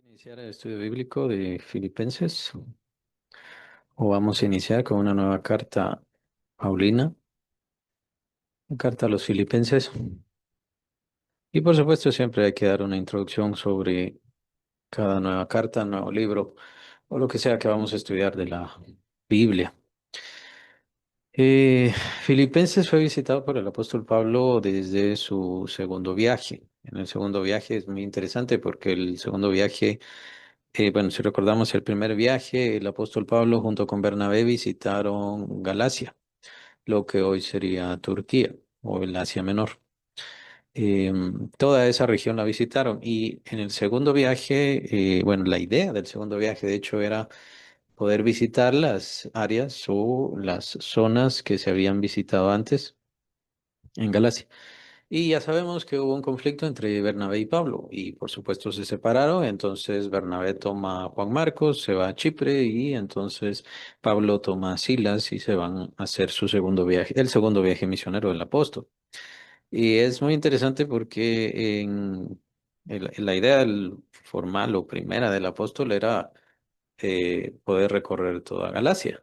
Iniciar el estudio bíblico de Filipenses o vamos a iniciar con una nueva carta Paulina, una carta a los Filipenses. Y por supuesto siempre hay que dar una introducción sobre cada nueva carta, nuevo libro o lo que sea que vamos a estudiar de la Biblia. Eh, Filipenses fue visitado por el apóstol Pablo desde su segundo viaje. En el segundo viaje es muy interesante porque el segundo viaje, bueno, si recordamos el primer viaje, el apóstol Pablo junto con Bernabé visitaron Galacia, lo que hoy sería Turquía o el Asia Menor. Toda esa región la visitaron y en el segundo viaje, bueno, la idea del segundo viaje de hecho era poder visitar las áreas o las zonas que se habían visitado antes en Galacia. Y ya sabemos que hubo un conflicto entre Bernabé y Pablo y por supuesto se separaron, entonces Bernabé toma a Juan Marcos, se va a Chipre y entonces Pablo toma a Silas y se van a hacer su segundo viaje, el segundo viaje misionero del apóstol. Y es muy interesante porque la idea formal o primera del apóstol era poder recorrer toda Galacia.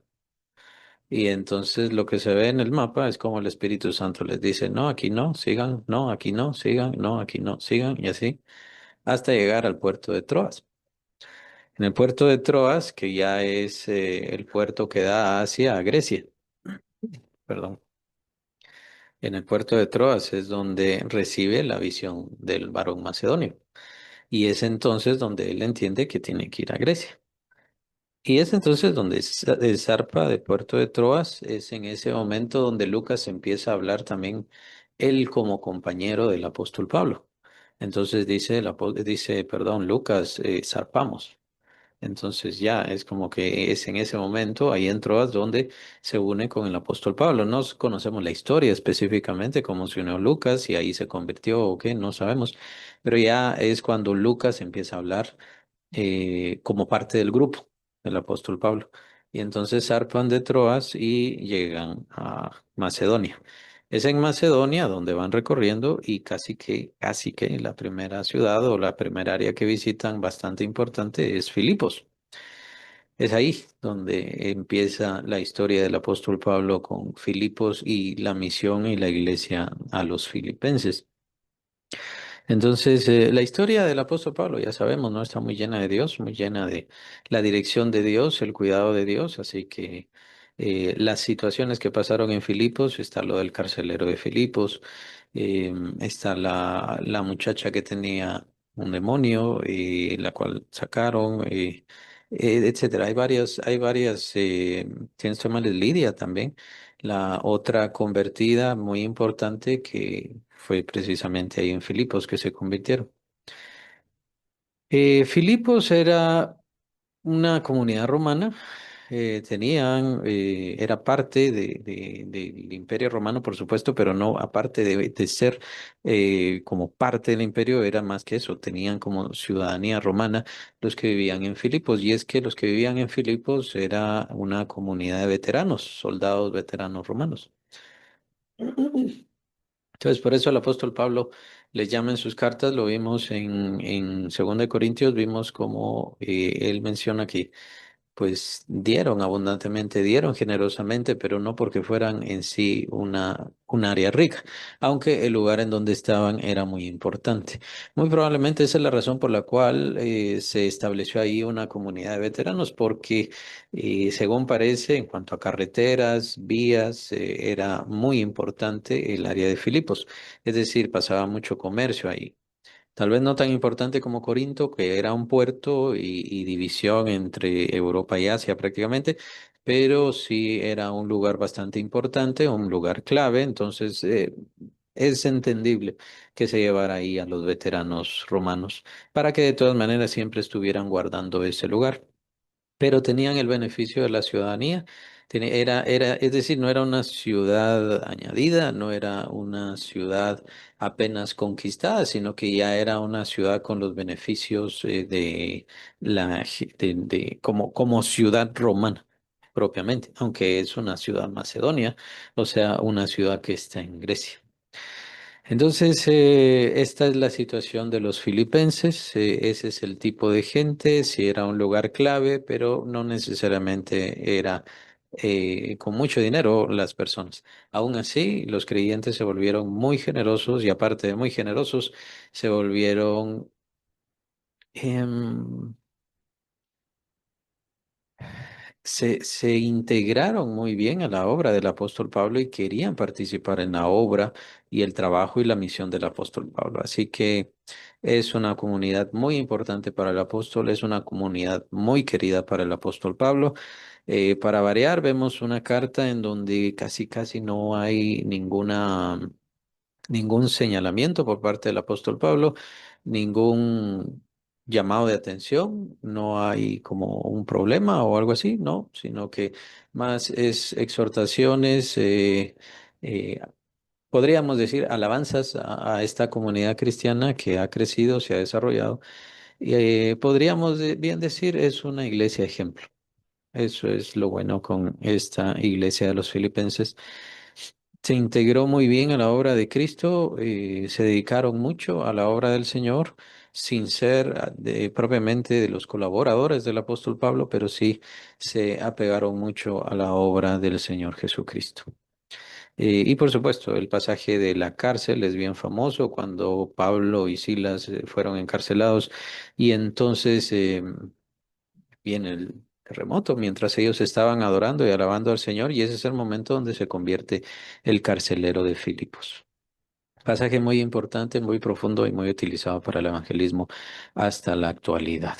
Y entonces lo que se ve en el mapa es como el Espíritu Santo les dice, no, aquí no, sigan, no, aquí no, sigan, no, aquí no, sigan, y así, hasta llegar al puerto de Troas. En el puerto de Troas, que ya es el puerto que da hacia Grecia, perdón. En el puerto de Troas es donde recibe la visión del varón macedonio. Y es entonces donde él entiende que tiene que ir a Grecia. Y es entonces donde zarpa de Puerto de Troas, es en ese momento donde Lucas empieza a hablar también él como compañero del apóstol Pablo. Entonces dice, dice, perdón, Lucas, zarpamos. Entonces ya es como que es en ese momento, ahí en Troas, donde se une con el apóstol Pablo. No conocemos la historia específicamente, cómo se unió Lucas y ahí se convirtió o qué, no sabemos. Pero ya es cuando Lucas empieza a hablar como parte del grupo del apóstol Pablo. Y entonces zarpan de Troas y llegan a Macedonia. Es en Macedonia donde van recorriendo y casi que la primera ciudad o la primera área que visitan bastante importante es Filipos. Es ahí donde empieza la historia del apóstol Pablo con Filipos y la misión y la iglesia a los filipenses. Entonces, la historia del apóstol Pablo, ya sabemos, ¿no? Está muy llena de Dios, muy llena de la dirección de Dios, el cuidado de Dios. Así que las situaciones que pasaron en Filipos, está lo del carcelero de Filipos, está la muchacha que tenía un demonio, la cual sacaron, etcétera. Hay varias, si no estoy mal, es Lidia también. La otra convertida muy importante que fue precisamente ahí en Filipos que se convirtieron. Filipos era una comunidad romana, era parte del Imperio Romano, por supuesto, pero no aparte de ser como parte del imperio, era más que eso, tenían como ciudadanía romana los que vivían en Filipos, y es que los que vivían en Filipos era una comunidad de veteranos, soldados veteranos romanos. Entonces, por eso el apóstol Pablo les llama en sus cartas, lo vimos en 2 de Corintios, vimos como él menciona que pues dieron abundantemente, dieron generosamente, pero no porque fueran en sí un área rica, aunque el lugar en donde estaban era muy importante. Muy probablemente esa es la razón por la cual se estableció ahí una comunidad de veteranos, porque según parece, en cuanto a carreteras, vías, era muy importante el área de Filipos, es decir, pasaba mucho comercio ahí. Tal vez no tan importante como Corinto, que era un puerto y división entre Europa y Asia prácticamente, pero sí era un lugar bastante importante, un lugar clave, entonces es entendible que se llevara ahí a los veteranos romanos para que de todas maneras siempre estuvieran guardando ese lugar, pero tenían el beneficio de la ciudadanía. Es decir, no era una ciudad añadida, no era una ciudad apenas conquistada, sino que ya era una ciudad con los beneficios de como ciudad romana propiamente, aunque es una ciudad macedonia, o sea, una ciudad que está en Grecia. Entonces, esta es la situación de los filipenses. Ese es el tipo de gente. Sí era un lugar clave, pero no necesariamente era con mucho dinero las personas. Aún así, los creyentes se volvieron muy generosos y aparte de muy generosos, se volvieron em, se integraron muy bien a la obra del apóstol Pablo y querían participar en la obra y el trabajo y la misión del apóstol Pablo. Así que es una comunidad muy importante para el apóstol, es una comunidad muy querida para el apóstol Pablo. Para variar, vemos una carta en donde casi no hay ningún señalamiento por parte del apóstol Pablo, ningún llamado de atención, no hay como un problema o algo así, no, sino que más es exhortaciones, eh, podríamos decir alabanzas a esta comunidad cristiana que ha crecido, se ha desarrollado. Y, podríamos bien decir es una iglesia ejemplo. Eso es lo bueno con esta iglesia de los filipenses. Se integró muy bien a la obra de Cristo, se dedicaron mucho a la obra del Señor, sin ser propiamente de los colaboradores del apóstol Pablo, pero sí se apegaron mucho a la obra del Señor Jesucristo. Y por supuesto, el pasaje de la cárcel es bien famoso cuando Pablo y Silas fueron encarcelados y entonces viene el terremoto mientras ellos estaban adorando y alabando al Señor y ese es el momento donde se convierte el carcelero de Filipos. Pasaje muy importante, muy profundo y muy utilizado para el evangelismo hasta la actualidad.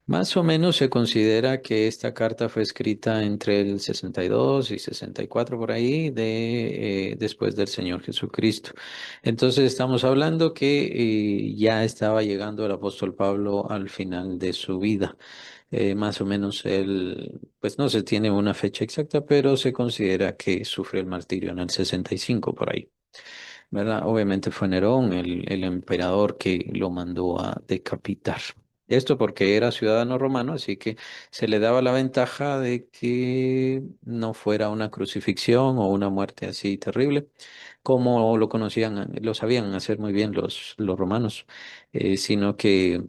Más o menos se considera que esta carta fue escrita entre el 62 y 64 por ahí después del Señor Jesucristo. Entonces estamos hablando que ya estaba llegando el apóstol Pablo al final de su vida. Más o menos él, pues no se tiene una fecha exacta, pero se considera que sufrió el martirio en el 65 por ahí. ¿Verdad? Obviamente fue Nerón, el emperador que lo mandó a decapitar. Esto porque era ciudadano romano, así que se le daba la ventaja de que no fuera una crucifixión o una muerte así terrible, como lo conocían, lo sabían hacer muy bien los romanos, sino que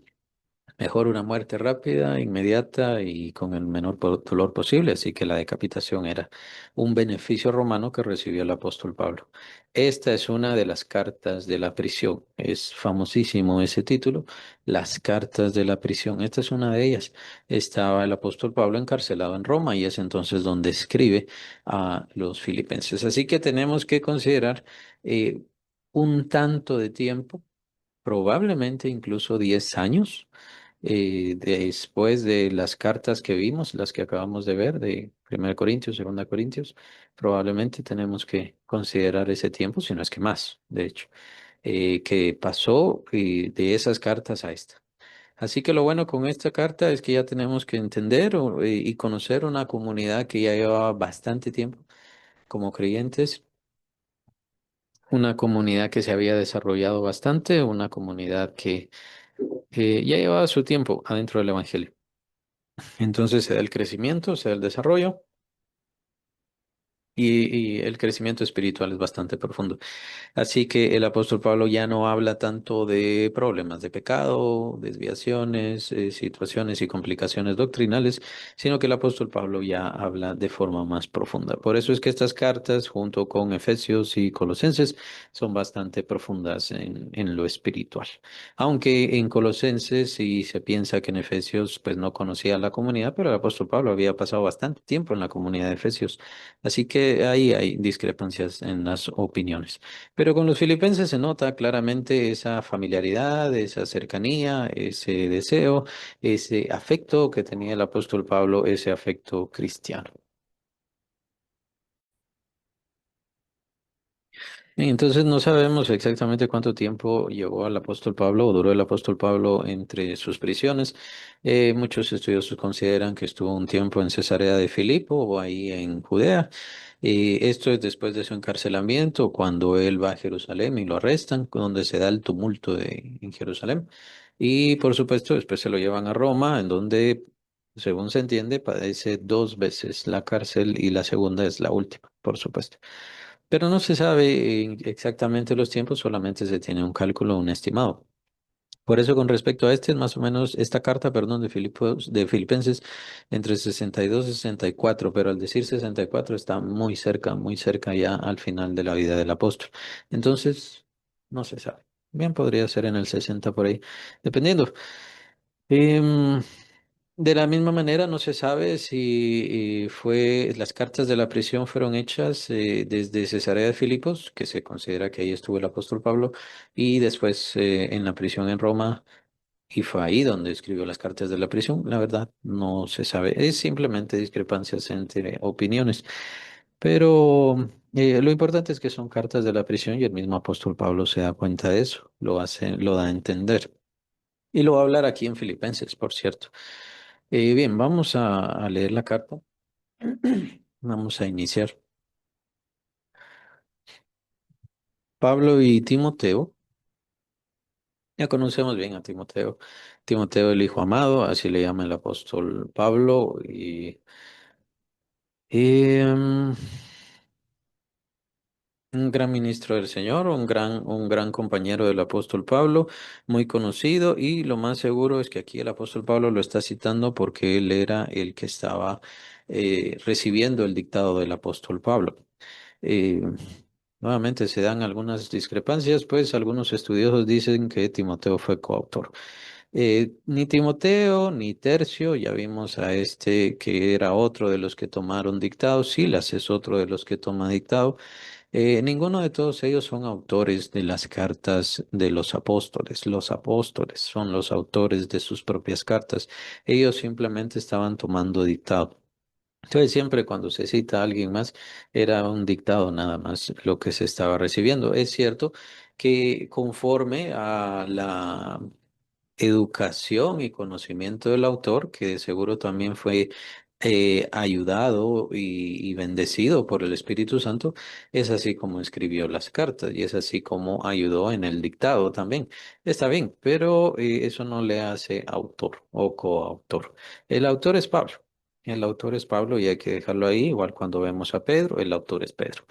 mejor una muerte rápida, inmediata y con el menor dolor posible. Así que la decapitación era un beneficio romano que recibió el apóstol Pablo. Esta es una de las cartas de la prisión. Es famosísimo ese título, las cartas de la prisión. Esta es una de ellas. Estaba el apóstol Pablo encarcelado en Roma y es entonces donde escribe a los filipenses. Así que tenemos que considerar un tanto de tiempo, probablemente incluso 10 años después de las cartas que vimos, las que acabamos de ver, de 1 Corintios, 2 Corintios, probablemente tenemos que considerar ese tiempo, si no es que más, de hecho, que pasó de esas cartas a esta. Así que lo bueno con esta carta es que ya tenemos que entender y conocer una comunidad que ya llevaba bastante tiempo como creyentes, una comunidad que se había desarrollado bastante, una comunidad que ya llevaba su tiempo adentro del Evangelio. Entonces se da el crecimiento, se da el desarrollo y el crecimiento espiritual es bastante profundo. Así que el apóstol Pablo ya no habla tanto de problemas de pecado, desviaciones, situaciones y complicaciones doctrinales, sino que el apóstol Pablo ya habla de forma más profunda. Por eso es que estas cartas, junto con Efesios y Colosenses, son bastante profundas en lo espiritual. Aunque en Colosenses sí se piensa que en Efesios pues no conocía a la comunidad, pero el apóstol Pablo había pasado bastante tiempo en la comunidad de Efesios. Así que ahí hay discrepancias en las opiniones. Pero con los filipenses se nota claramente esa familiaridad, esa cercanía, ese deseo, ese afecto que tenía el apóstol Pablo, ese afecto cristiano. Y entonces no sabemos exactamente cuánto tiempo llevó al apóstol Pablo o duró el apóstol Pablo entre sus prisiones. Muchos estudiosos consideran que estuvo un tiempo en Cesarea de Filipo o ahí en Judea. Y esto es después de su encarcelamiento, cuando él va a Jerusalén y lo arrestan, donde se da el tumulto en Jerusalén. Y por supuesto, después se lo llevan a Roma, en donde, según se entiende, padece dos veces la cárcel y la segunda es la última, por supuesto. pero no se sabe exactamente los tiempos, solamente se tiene un cálculo, un estimado. Por eso, con respecto a este, es más o menos esta carta, perdón, de Filipenses entre 62 y 64, pero al decir 64 está muy cerca ya al final de la vida del apóstol. Entonces, no se sabe. Bien, podría ser en el 60 por ahí, dependiendo. Em, de la misma manera, no se sabe si las cartas de la prisión fueron hechas desde Cesarea de Filipos, que se considera que ahí estuvo el apóstol Pablo, y después en la prisión en Roma y fue ahí donde escribió las cartas de la prisión. La verdad, no se sabe. Es simplemente discrepancias entre opiniones. Pero lo importante es que son cartas de la prisión y el mismo apóstol Pablo se da cuenta de eso. Lo hace, lo da a entender. Y lo va a hablar aquí en Filipenses, por cierto. Bien, vamos a leer la carta. Vamos a iniciar. Pablo y Timoteo. Ya conocemos bien a Timoteo. Timoteo, el hijo amado, así le llama el apóstol Pablo. Y un gran ministro del Señor, un gran compañero del apóstol Pablo, muy conocido, y lo más seguro es que aquí el apóstol Pablo lo está citando porque él era el que estaba recibiendo el dictado del apóstol Pablo. Eh, Nuevamente se dan algunas discrepancias, pues algunos estudiosos dicen que Timoteo fue coautor. Ni Timoteo ni Tercio, ya vimos a este que era otro de los que tomaron dictado, Silas es otro de los que toma dictado. Ninguno de todos ellos son autores de las cartas de los apóstoles. Los apóstoles son los autores de sus propias cartas. Ellos simplemente estaban tomando dictado. Entonces, siempre cuando se cita a alguien más, era un dictado nada más lo que se estaba recibiendo. Es cierto que conforme a la educación y conocimiento del autor, que de seguro también fue ayudado y bendecido por el Espíritu Santo, es así como escribió las cartas y es así como ayudó en el dictado también. Está bien, pero eso no le hace autor o coautor. El autor es Pablo. El autor es Pablo y hay que dejarlo ahí, igual cuando vemos a Pedro, el autor es Pedro.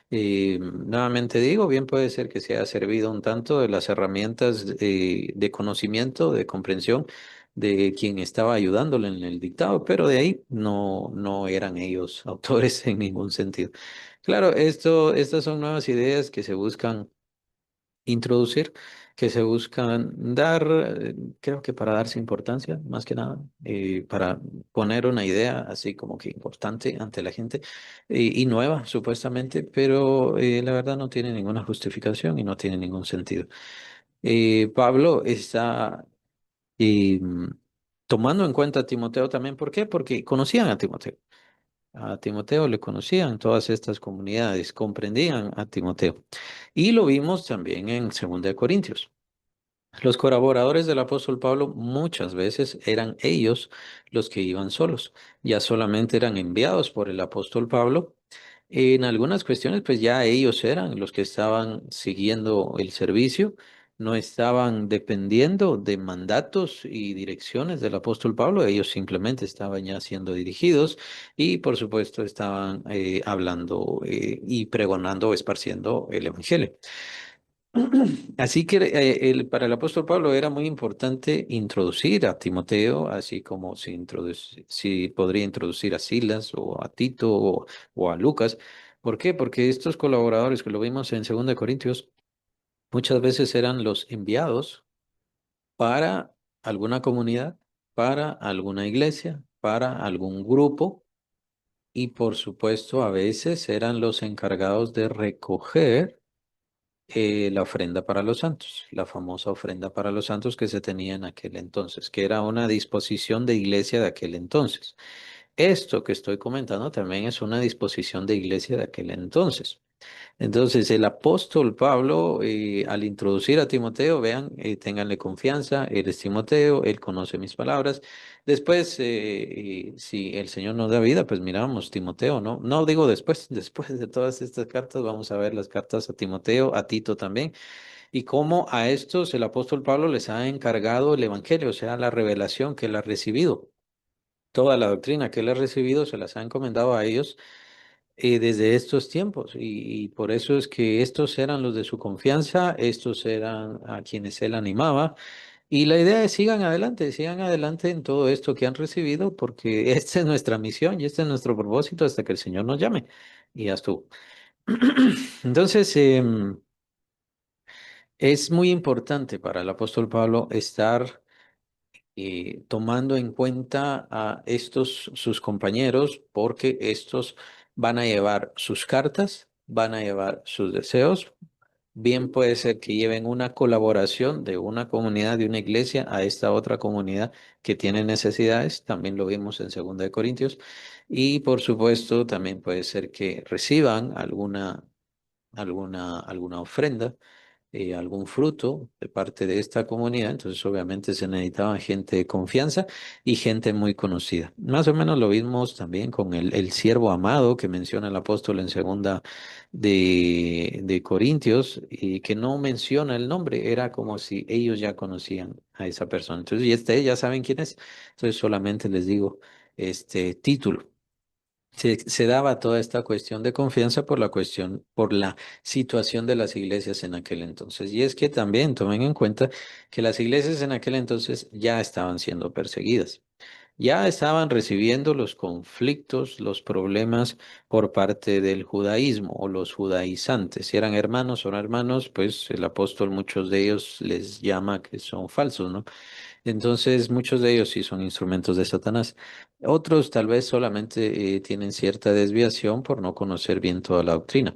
Y nuevamente digo, bien puede ser que se haya servido un tanto de las herramientas de conocimiento, de comprensión de quien estaba ayudándole en el dictado, pero de ahí no eran ellos autores en ningún sentido. Claro, estas son nuevas ideas que se buscan introducir, que se buscan dar, creo que para darse importancia, más que nada, para poner una idea así como que importante ante la gente y nueva, supuestamente, pero la verdad no tiene ninguna justificación y no tiene ningún sentido. Pablo está mm, tomando en cuenta a Timoteo también, ¿por qué? Porque conocían a Timoteo. A Timoteo le conocían todas estas comunidades, comprendían a Timoteo. Y lo vimos también en 2 Corintios. Los colaboradores del apóstol Pablo muchas veces eran ellos los que iban solos, ya solamente eran enviados por el apóstol Pablo. En algunas cuestiones, pues ya ellos eran los que estaban siguiendo el servicio, no estaban dependiendo de mandatos y direcciones del apóstol Pablo, ellos simplemente estaban ya siendo dirigidos y por supuesto estaban hablando y pregonando o esparciendo el evangelio. Así que para el apóstol Pablo era muy importante introducir a Timoteo, así como si podría introducir a Silas o a Tito o a Lucas. ¿Por qué? Porque estos colaboradores que lo vimos en 2 Corintios muchas veces eran los enviados para alguna comunidad, para alguna iglesia, para algún grupo y por supuesto a veces eran los encargados de recoger la ofrenda para los santos, la famosa ofrenda para los santos que se tenía en aquel entonces, que era una disposición de iglesia de aquel entonces. Esto que estoy comentando también es una disposición de iglesia de aquel entonces. Entonces, el apóstol Pablo, al introducir a Timoteo, vean, ténganle confianza, él es Timoteo, él conoce mis palabras. Después, si el Señor nos da vida, pues miramos Timoteo, ¿no? No digo después, después de todas estas cartas, vamos a ver las cartas a Timoteo, a Tito también, y cómo a estos el apóstol Pablo les ha encargado el Evangelio, o sea, la revelación que él ha recibido. Toda la doctrina que él ha recibido se las ha encomendado a ellos desde estos tiempos. Y por eso es que estos eran los de su confianza, estos eran a quienes él animaba. Y la idea es sigan adelante en todo esto que han recibido, porque esta es nuestra misión y este es nuestro propósito hasta que el Señor nos llame. Y ya estuvo. Entonces, es muy importante para el apóstol Pablo estar tomando en cuenta a estos sus compañeros, porque estos van a llevar sus cartas, van a llevar sus deseos. Bien puede ser que lleven una colaboración de una comunidad, de una iglesia, a esta otra comunidad que tiene necesidades. También lo vimos en 2 de Corintios. Y por supuesto, también puede ser que reciban alguna ofrenda, algún fruto de parte de esta comunidad. Entonces, obviamente se necesitaba gente de confianza y gente muy conocida. Más o menos lo vimos también con el siervo amado que menciona el apóstol en 2 de Corintios, y que no menciona el nombre. Era como si ellos ya conocían a esa persona. Entonces, y ya saben quién es. Entonces, solamente les digo este título. Se daba toda esta cuestión de confianza por la situación de las iglesias en aquel entonces. Y es que también tomen en cuenta que las iglesias en aquel entonces ya estaban siendo perseguidas, ya estaban recibiendo los conflictos, los problemas por parte del judaísmo o los judaizantes. Si eran hermanos o no hermanos, pues el apóstol, muchos de ellos les llama que son falsos, ¿no? Entonces, muchos de ellos sí son instrumentos de Satanás. Otros tal vez solamente tienen cierta desviación por no conocer bien toda la doctrina.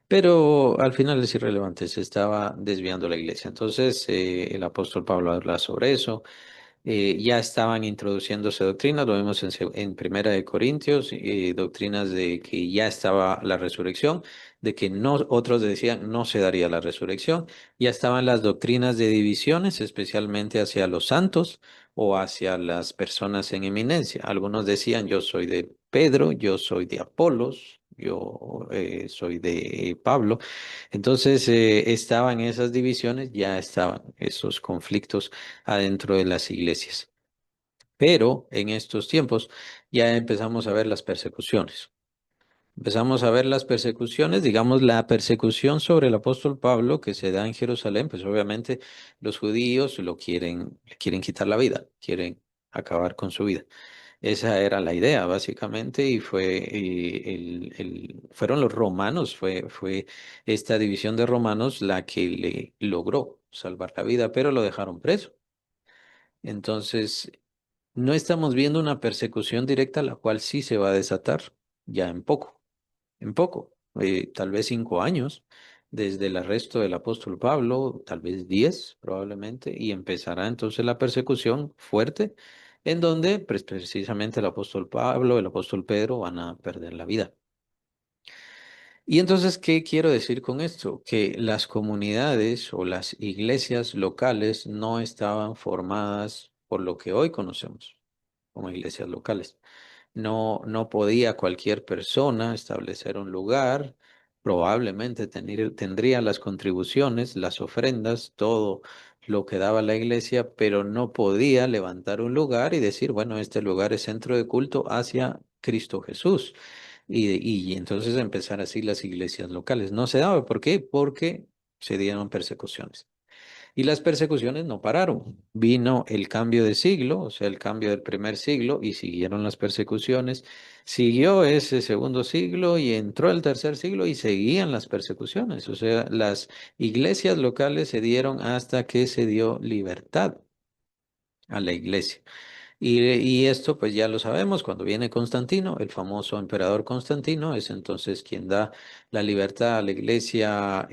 Pero al final es irrelevante, se estaba desviando la iglesia. Entonces, el apóstol Pablo habla sobre eso. Ya estaban introduciéndose doctrinas, lo vemos en 1 de Corintios, doctrinas de que ya estaba la resurrección, de que no, otros decían no se daría la resurrección. Ya estaban las doctrinas de divisiones, especialmente hacia los santos o hacia las personas en eminencia. Algunos decían yo soy de Pedro, yo soy de Apolos, yo soy de Pablo. Entonces, estaban esas divisiones, ya estaban esos conflictos adentro de las iglesias. Pero en estos tiempos ya empezamos a ver las persecuciones. Empezamos a ver las persecuciones, digamos, la persecución sobre el apóstol Pablo que se da en Jerusalén, pues obviamente los judíos le quieren quitar la vida, quieren acabar con su vida. Esa era la idea, básicamente, y fueron los romanos, fue esta división de romanos la que le logró salvar la vida, pero lo dejaron preso. Entonces, no estamos viendo una persecución directa, la cual sí se va a desatar ya en poco, tal vez 5 años desde el arresto del apóstol Pablo, tal vez 10 probablemente, y empezará entonces la persecución fuerte, en donde pues, precisamente el apóstol Pablo, el apóstol Pedro van a perder la vida. Y entonces, ¿qué quiero decir con esto? Que las comunidades o las iglesias locales no estaban formadas por lo que hoy conocemos como iglesias locales. No podía cualquier persona establecer un lugar, probablemente tendría las contribuciones, las ofrendas, todo lo que daba la iglesia, pero no podía levantar un lugar y decir, bueno, este lugar es centro de culto hacia Cristo Jesús. Y entonces empezar así las iglesias locales. No se daba. ¿Por qué? Porque se dieron persecuciones. Y las persecuciones no pararon. Vino el cambio de siglo, o sea, el cambio del primer siglo, y siguieron las persecuciones. Siguió ese segundo siglo y entró el tercer siglo y seguían las persecuciones. O sea, las iglesias locales se dieron hasta que se dio libertad a la iglesia. Y esto pues ya lo sabemos, cuando viene Constantino, el famoso emperador Constantino, es entonces quien da la libertad a la iglesia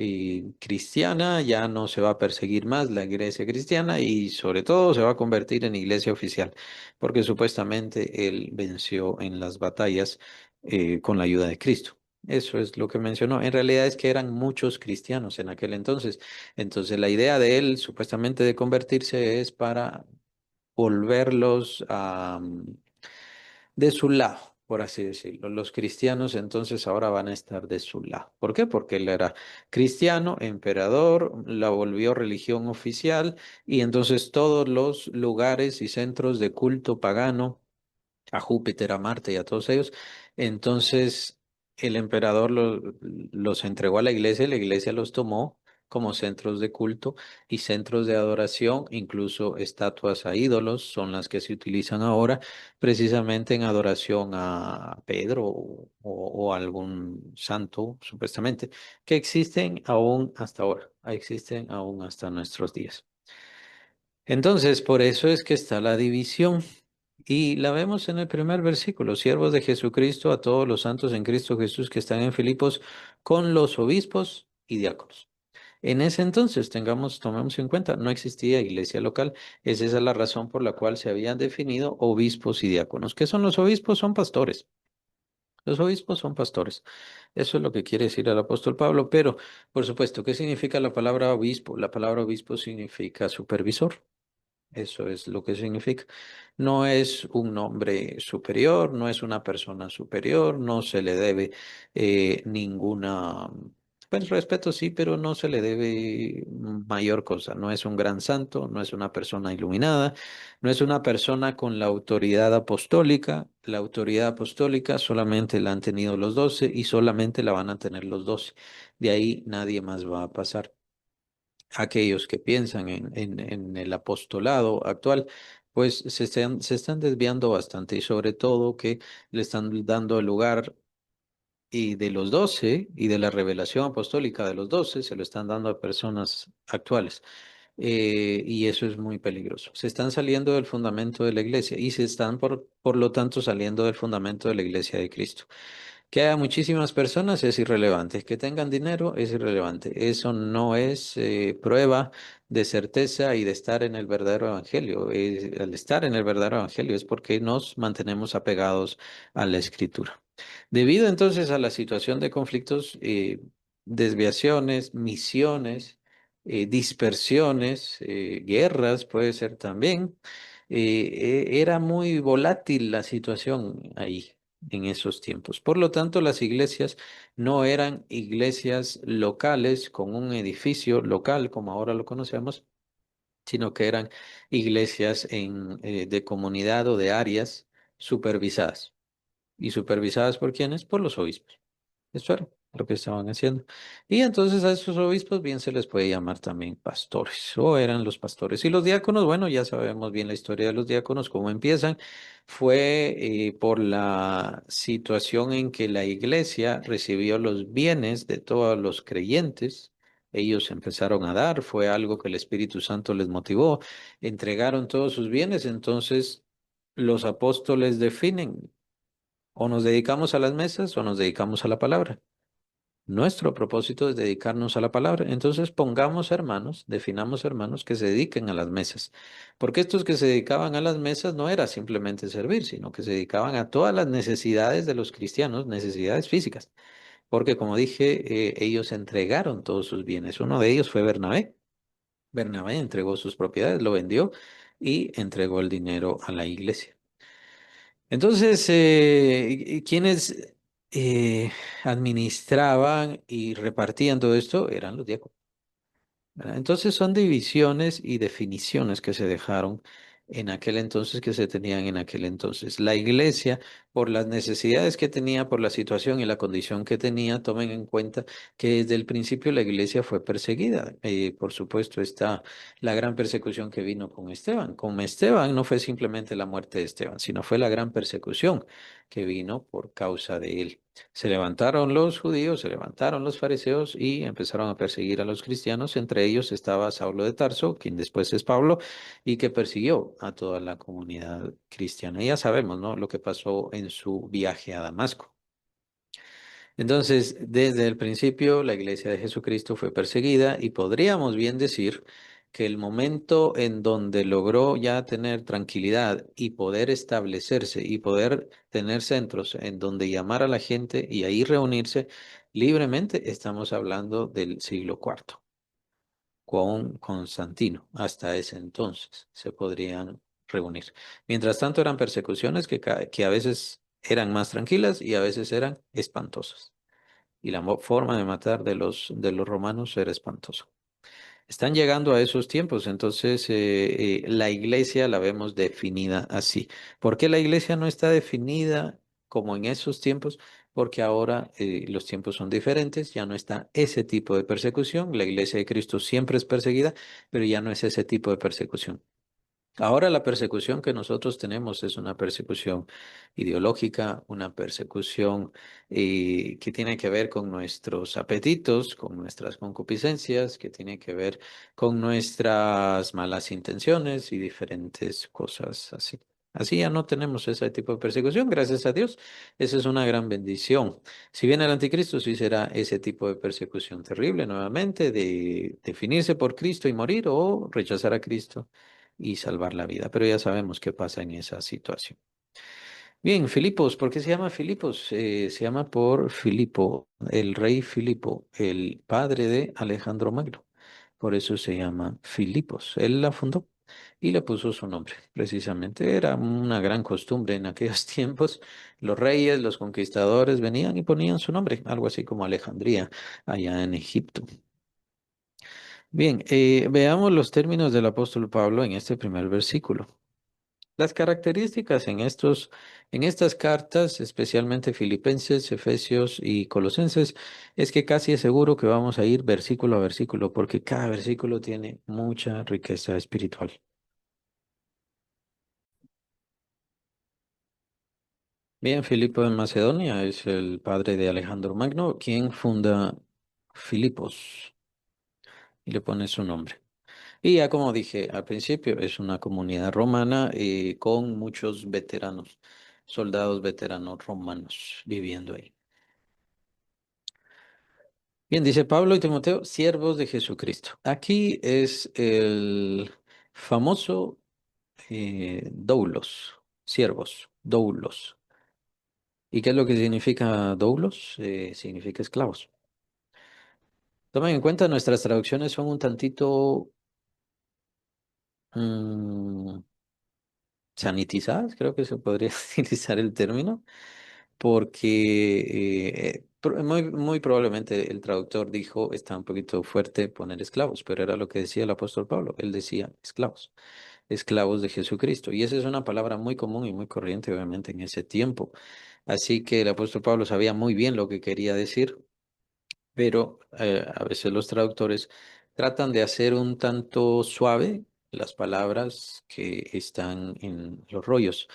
cristiana, ya no se va a perseguir más la iglesia cristiana y sobre todo se va a convertir en iglesia oficial, porque supuestamente él venció en las batallas con la ayuda de Cristo. Eso es lo que mencionó. En realidad es que eran muchos cristianos en aquel entonces. Entonces la idea de él supuestamente de convertirse es para volverlos de su lado, por así decirlo. Los cristianos entonces ahora van a estar de su lado. ¿Por qué? Porque él era cristiano, emperador, la volvió religión oficial y entonces todos los lugares y centros de culto pagano a Júpiter, a Marte y a todos ellos. Entonces, el emperador los entregó a la iglesia los tomó como centros de culto y centros de adoración, incluso estatuas a ídolos son las que se utilizan ahora precisamente en adoración a Pedro o algún santo, supuestamente, que existen aún hasta ahora, existen aún hasta nuestros días. Entonces, por eso es que está la división. Y la vemos en el primer versículo, siervos de Jesucristo, a todos los santos en Cristo Jesús que están en Filipos, con los obispos y diáconos. En ese entonces, tomemos en cuenta, no existía iglesia local. Es esa la razón por la cual se habían definido obispos y diáconos. ¿Qué son los obispos? Son pastores. Los obispos son pastores. Eso es lo que quiere decir el apóstol Pablo. Pero, por supuesto, ¿qué significa la palabra obispo? La palabra obispo significa supervisor. Eso es lo que significa. No es un nombre superior, no es una persona superior, no se le debe ninguna, pues respeto sí, pero no se le debe mayor cosa. No es un gran santo, no es una persona iluminada, no es una persona con la autoridad apostólica. La autoridad apostólica solamente la han tenido los 12 y solamente la van a tener los 12. De ahí nadie más va a pasar. Aquellos que piensan en el apostolado actual, pues se están desviando bastante y sobre todo que le están dando el lugar y de los 12 y de la revelación apostólica de los 12 se lo están dando a personas actuales. Y eso es muy peligroso. Se están saliendo del fundamento de la iglesia y se están, por lo tanto, saliendo del fundamento de la iglesia de Cristo. Que haya muchísimas personas es irrelevante. Que tengan dinero es irrelevante. Eso no es prueba de certeza y de estar en el verdadero evangelio. Al estar en el verdadero evangelio es porque nos mantenemos apegados a la escritura. Debido entonces a la situación de conflictos, desviaciones, misiones, dispersiones, guerras, puede ser también, era muy volátil la situación ahí en esos tiempos. Por lo tanto, las iglesias no eran iglesias locales con un edificio local como ahora lo conocemos, sino que eran iglesias de comunidad o de áreas supervisadas. ¿Y supervisadas por quiénes? Por los obispos. Eso era lo que estaban haciendo. Y entonces a esos obispos bien se les puede llamar también pastores, o eran los pastores. Y los diáconos, bueno, ya sabemos bien la historia de los diáconos, cómo empiezan. Fue por la situación en que la iglesia recibió los bienes de todos los creyentes. Ellos empezaron a dar, fue algo que el Espíritu Santo les motivó, entregaron todos sus bienes, entonces los apóstoles definen o nos dedicamos a las mesas o nos dedicamos a la palabra. Nuestro propósito es dedicarnos a la palabra. Entonces pongamos hermanos, definamos hermanos que se dediquen a las mesas. Porque estos que se dedicaban a las mesas no era simplemente servir, sino que se dedicaban a todas las necesidades de los cristianos, necesidades físicas. Porque como dije, ellos entregaron todos sus bienes. Uno de ellos fue Bernabé. Bernabé entregó sus propiedades, lo vendió y entregó el dinero a la iglesia. Entonces, quienes administraban y repartían todo esto eran los diáconos. ¿Verdad? Entonces son divisiones y definiciones que se dejaron en aquel entonces, que se tenían en aquel entonces. La iglesia, por las necesidades que tenía, por la situación y la condición que tenía, tomen en cuenta que desde el principio la iglesia fue perseguida. Por supuesto, está la gran persecución que vino con Esteban. Con Esteban no fue simplemente la muerte de Esteban, sino fue la gran persecución que vino por causa de él. Se levantaron los judíos, se levantaron los fariseos y empezaron a perseguir a los cristianos. Entre ellos estaba Saulo de Tarso, quien después es Pablo, y que persiguió a toda la comunidad cristiana. Ya sabemos, ¿no? Lo que pasó en su viaje a Damasco. Entonces, desde el principio, la iglesia de Jesucristo fue perseguida y podríamos bien decir que el momento en donde logró ya tener tranquilidad y poder establecerse y poder tener centros en donde llamar a la gente y ahí reunirse libremente, estamos hablando del siglo cuarto con Constantino. Hasta ese entonces se podrían reunir. Mientras tanto, eran persecuciones que a veces eran más tranquilas y a veces eran espantosas y la forma de matar de los romanos era espantoso. Están llegando a esos tiempos, entonces la iglesia la vemos definida así. ¿Por qué la iglesia no está definida como en esos tiempos? Porque ahora los tiempos son diferentes, ya no está ese tipo de persecución. La iglesia de Cristo siempre es perseguida, pero ya no es ese tipo de persecución. Ahora la persecución que nosotros tenemos es una persecución ideológica, una persecución que tiene que ver con nuestros apetitos, con nuestras concupiscencias, que tiene que ver con nuestras malas intenciones y diferentes cosas así. Así ya no tenemos ese tipo de persecución, gracias a Dios. Esa es una gran bendición. Si viene el anticristo, sí será ese tipo de persecución terrible nuevamente, de definirse por Cristo y morir o rechazar a Cristo y salvar la vida. Pero ya sabemos qué pasa en esa situación. Bien, Filipos, ¿por qué se llama Filipos? Se llama por Filipo, el rey Filipo, el padre de Alejandro Magno. Por eso se llama Filipos. Él la fundó y le puso su nombre. Precisamente era una gran costumbre en aquellos tiempos. Los reyes, los conquistadores venían y ponían su nombre, algo así como Alejandría, allá en Egipto. Bien, veamos los términos del apóstol Pablo en este primer versículo. Las características en estas cartas, especialmente Filipenses, Efesios y Colosenses, es que casi es seguro que vamos a ir versículo a versículo, porque cada versículo tiene mucha riqueza espiritual. Bien, Filipo de Macedonia es el padre de Alejandro Magno, quien funda Filipos y le pone su nombre. Y ya como dije al principio, es una comunidad romana con muchos veteranos, soldados veteranos romanos viviendo ahí. Bien, dice Pablo y Timoteo, siervos de Jesucristo. Aquí es el famoso doulos, siervos, doulos. ¿Y qué es lo que significa doulos? Significa esclavos. Tomen en cuenta, nuestras traducciones son un tantito mm, sanitizadas, creo que se podría utilizar el término, porque muy probablemente el traductor dijo, está un poquito fuerte poner esclavos, pero era lo que decía el apóstol Pablo, él decía esclavos, esclavos de Jesucristo, y esa es una palabra muy común y muy corriente obviamente en ese tiempo, así que el apóstol Pablo sabía muy bien lo que quería decir, pero a veces los traductores tratan de hacer un tanto suave las palabras que están en los rollos.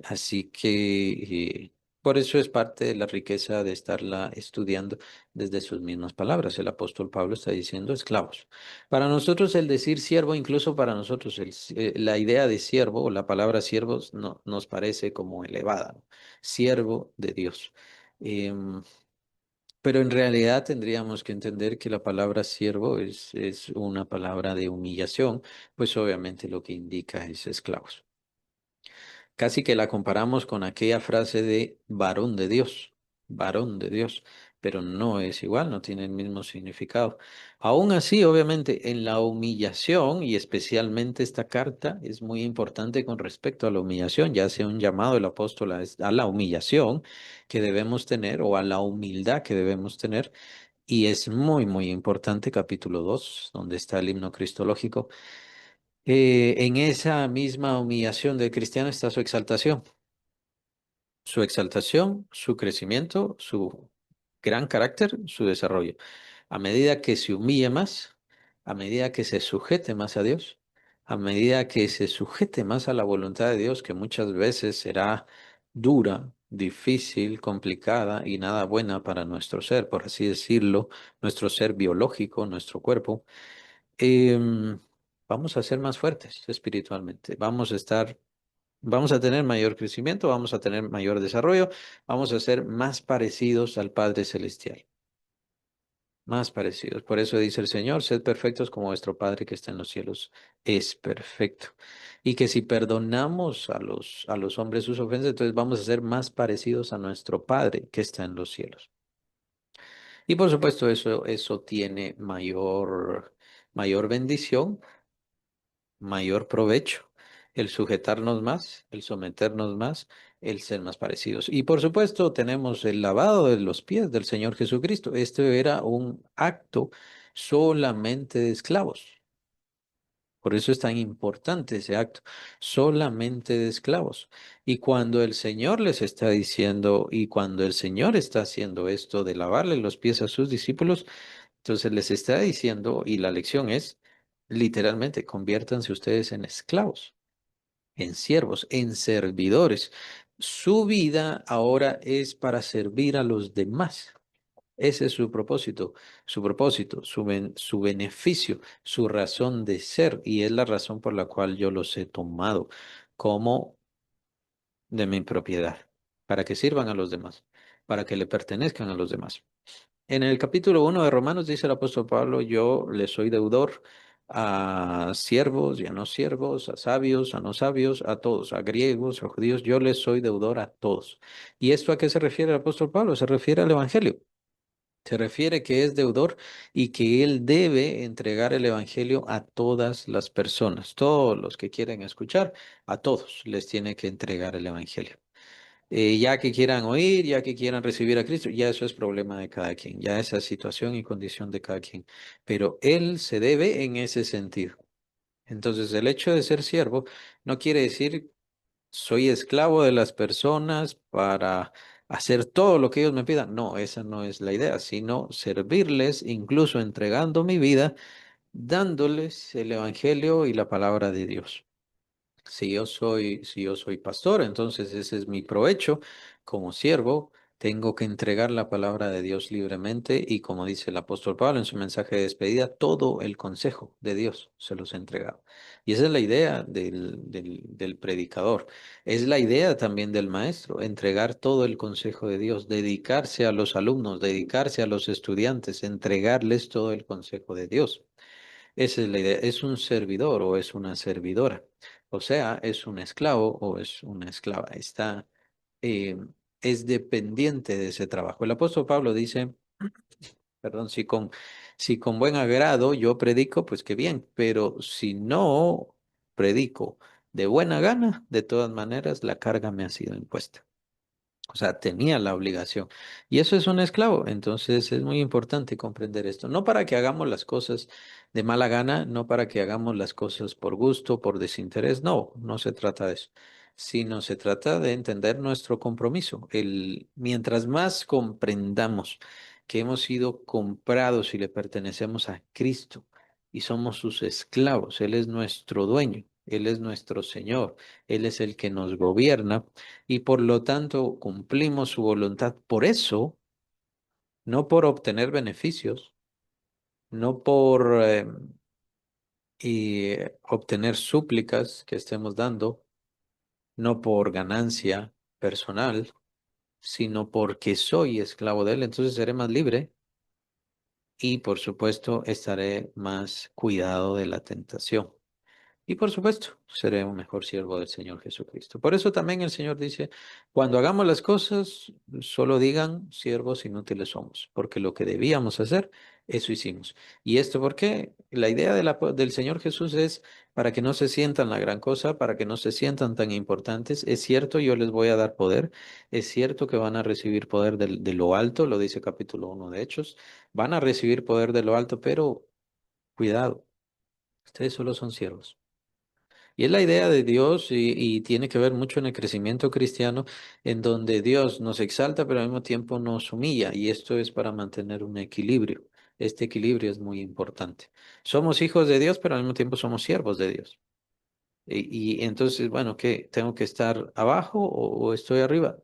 Así que por eso es parte de la riqueza de estarla estudiando desde sus mismas palabras. El apóstol Pablo está diciendo esclavos. Para nosotros el decir siervo, incluso para nosotros la idea de siervo o la palabra siervos no, nos parece como elevada, ¿no? Siervo de Dios. Em, pero en realidad tendríamos que entender que la palabra siervo es una palabra de humillación, pues obviamente lo que indica es esclavos. Casi que la comparamos con aquella frase de varón de Dios, pero no es igual, no tiene el mismo significado. Aún así, obviamente, en la humillación, y especialmente esta carta, es muy importante con respecto a la humillación, ya sea un llamado del apóstol a la humillación que debemos tener o a la humildad que debemos tener. Y es muy importante, capítulo 2 donde está el himno cristológico. En esa misma humillación del cristiano está su exaltación, su crecimiento, su gran carácter, su desarrollo. A medida que se humille más, a medida que se sujete más a Dios, a medida que se sujete más a la voluntad de Dios, que muchas veces será dura, difícil, complicada y nada buena para nuestro ser, por así decirlo, nuestro ser biológico, nuestro cuerpo, em, vamos a ser más fuertes espiritualmente, vamos a tener mayor crecimiento, vamos a tener mayor desarrollo, vamos a ser más parecidos al Padre Celestial, más parecidos. Por eso dice el Señor, sed perfectos como vuestro Padre que está en los cielos es perfecto. Y que si perdonamos a los hombres sus ofensas, entonces vamos a ser más parecidos a nuestro Padre que está en los cielos. Y por supuesto eso tiene mayor bendición, mayor provecho, el sujetarnos más, el someternos más, el ser más parecidos. Y por supuesto tenemos el lavado de los pies del Señor Jesucristo. Este era un acto solamente de esclavos. Por eso es tan importante ese acto, solamente de esclavos. Y cuando el Señor les está diciendo, y cuando el Señor está haciendo esto de lavarle los pies a sus discípulos, entonces les está diciendo, y la lección es, literalmente, conviértanse ustedes en esclavos, en siervos, en servidores. Su vida ahora es para servir a los demás. Ese es su beneficio, su razón de ser, y es la razón por la cual yo los he tomado como de mi propiedad, para que sirvan a los demás, para que le pertenezcan a los demás. En el capítulo 1 de Romanos dice el apóstol Pablo, yo le soy deudor a siervos y a no siervos, a sabios, a no sabios, a todos, a griegos, a judíos, yo les soy deudor a todos. ¿Y esto a qué se refiere el apóstol Pablo? Se refiere al Evangelio. Se refiere que es deudor y que él debe entregar el evangelio a todas las personas, todos los que quieren escuchar, a todos les tiene que entregar el evangelio. Ya que quieran oír, ya que quieran recibir a Cristo, ya eso es problema de cada quien, ya esa situación y condición de cada quien. Pero él se debe en ese sentido. Entonces, el hecho de ser siervo no quiere decir soy esclavo de las personas para hacer todo lo que ellos me pidan. No, esa no es la idea, sino servirles, incluso entregando mi vida, dándoles el evangelio y la palabra de Dios. Si yo soy pastor, entonces ese es mi provecho como siervo. Tengo que entregar la palabra de Dios libremente y como dice el apóstol Pablo en su mensaje de despedida, todo el consejo de Dios se los he entregado. Y esa es la idea del predicador. Es la idea también del maestro, entregar todo el consejo de Dios, dedicarse a los alumnos, dedicarse a los estudiantes, entregarles todo el consejo de Dios. Esa es la idea. Es un servidor o es una servidora. O sea, es un esclavo o es una esclava. Eh, es dependiente de ese trabajo. El apóstol Pablo dice, perdón, si con buen agrado yo predico, pues qué bien, pero si no predico de buena gana, de todas maneras, la carga me ha sido impuesta. O sea, tenía la obligación. Y eso es un esclavo. Entonces es muy importante comprender esto. No para que hagamos las cosas de mala gana, no para que hagamos las cosas por gusto, por desinterés. No, no se trata de eso. Sino se trata de entender nuestro compromiso. Mientras más comprendamos que hemos sido comprados y le pertenecemos a Cristo y somos sus esclavos, Él es nuestro dueño, Él es nuestro Señor, Él es el que nos gobierna y por lo tanto cumplimos su voluntad. Por eso, no por obtener beneficios, no por obtener súplicas que estemos dando, no por ganancia personal, sino porque soy esclavo de él, entonces seré más libre y por supuesto estaré más cuidado de la tentación. Y por supuesto, seré un mejor siervo del Señor Jesucristo. Por eso también el Señor dice, cuando hagamos las cosas, solo digan siervos inútiles somos, porque lo que debíamos hacer, eso hicimos. ¿Y esto por qué? La idea del Señor Jesús es para que no se sientan la gran cosa, para que no se sientan tan importantes. Es cierto, yo les voy a dar poder. Es cierto que van a recibir poder de lo alto, lo dice capítulo 1 de Hechos. Van a recibir poder de lo alto, pero cuidado, ustedes solo son siervos. Y es la idea de Dios y tiene que ver mucho en el crecimiento cristiano, en donde Dios nos exalta, pero al mismo tiempo nos humilla. Y esto es para mantener un equilibrio. Este equilibrio es muy importante. Somos hijos de Dios, pero al mismo tiempo somos siervos de Dios. Y entonces, bueno, ¿qué? ¿Tengo que estar abajo o estoy arriba?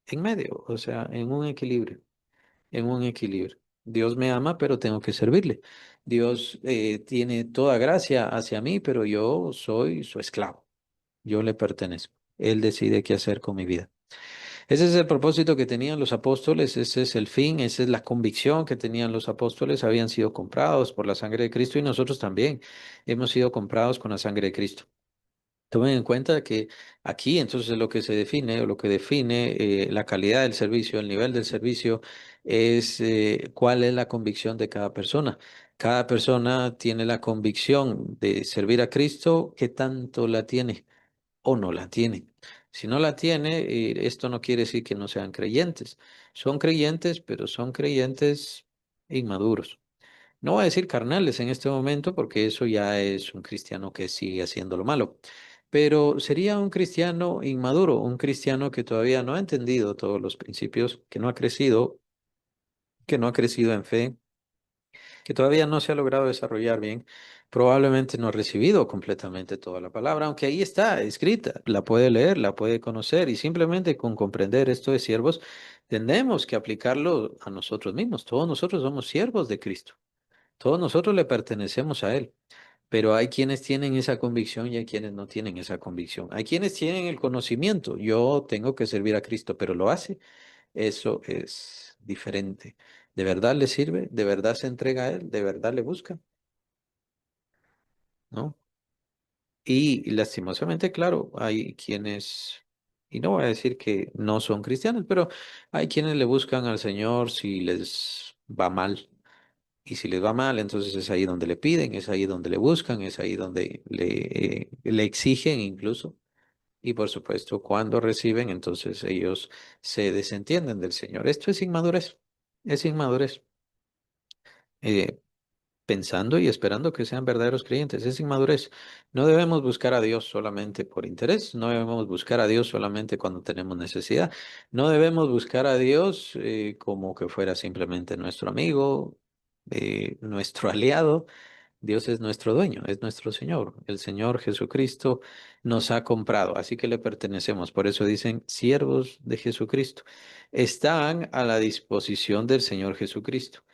En medio, o sea, en un equilibrio, en un equilibrio. Dios me ama, pero tengo que servirle. Dios tiene toda gracia hacia mí, pero yo soy su esclavo. Yo le pertenezco. Él decide qué hacer con mi vida. Ese es el propósito que tenían los apóstoles, ese es el fin, esa es la convicción que tenían los apóstoles. Habían sido comprados por la sangre de Cristo y nosotros también hemos sido comprados con la sangre de Cristo. Tomen en cuenta que aquí entonces lo que se define o lo que define la calidad del servicio, el nivel del servicio, es cuál es la convicción de cada persona. Cada persona tiene la convicción de servir a Cristo, ¿qué tanto la tiene? O no la tienen. Si no la tiene, esto no quiere decir que no sean creyentes. Son creyentes, pero son creyentes inmaduros. No voy a decir carnales en este momento porque eso ya es un cristiano que sigue haciendo lo malo, pero sería un cristiano inmaduro, un cristiano que todavía no ha entendido todos los principios, que no ha crecido en fe, que todavía no se ha logrado desarrollar bien. Probablemente no ha recibido completamente toda la palabra, aunque ahí está escrita, la puede leer, la puede conocer y simplemente con comprender esto de siervos, tenemos que aplicarlo a nosotros mismos. Todos nosotros somos siervos de Cristo. Todos nosotros le pertenecemos a Él, pero hay quienes tienen esa convicción y hay quienes no tienen esa convicción. Hay quienes tienen el conocimiento, yo tengo que servir a Cristo, pero lo hace. Eso es diferente. ¿De verdad le sirve? ¿De verdad se entrega a Él? ¿De verdad le busca? ¿No? Y lastimosamente, claro, hay quienes, y no voy a decir que no son cristianos, pero hay quienes le buscan al Señor si les va mal. Y si les va mal, entonces es ahí donde le piden, es ahí donde le buscan, es ahí donde le exigen incluso. Y por supuesto, cuando reciben, entonces ellos se desentienden del Señor. Esto es inmadurez. Eh, Pensando y esperando que sean verdaderos creyentes, es inmadurez. No debemos buscar a Dios solamente por interés, no debemos buscar a Dios solamente cuando tenemos necesidad, no debemos buscar a Dios como que fuera simplemente nuestro amigo, nuestro aliado. Dios es nuestro dueño, es nuestro Señor. El Señor Jesucristo nos ha comprado, así que le pertenecemos. Por eso dicen siervos de Jesucristo. Están a la disposición del Señor Jesucristo.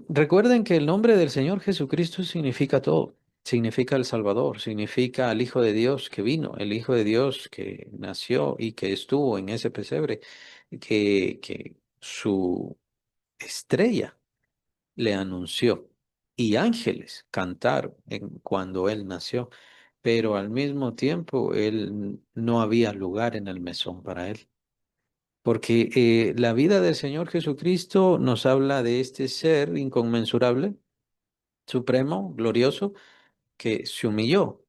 Recuerden que el nombre del Señor Jesucristo significa todo. Significa el Salvador, significa el Hijo de Dios que vino, el Hijo de Dios que nació y que estuvo en ese pesebre, que su estrella le anunció y ángeles cantaron cuando él nació, pero al mismo tiempo él no había lugar en el mesón para él. Porque la vida del Señor Jesucristo nos habla de este ser inconmensurable, supremo, glorioso, que se humilló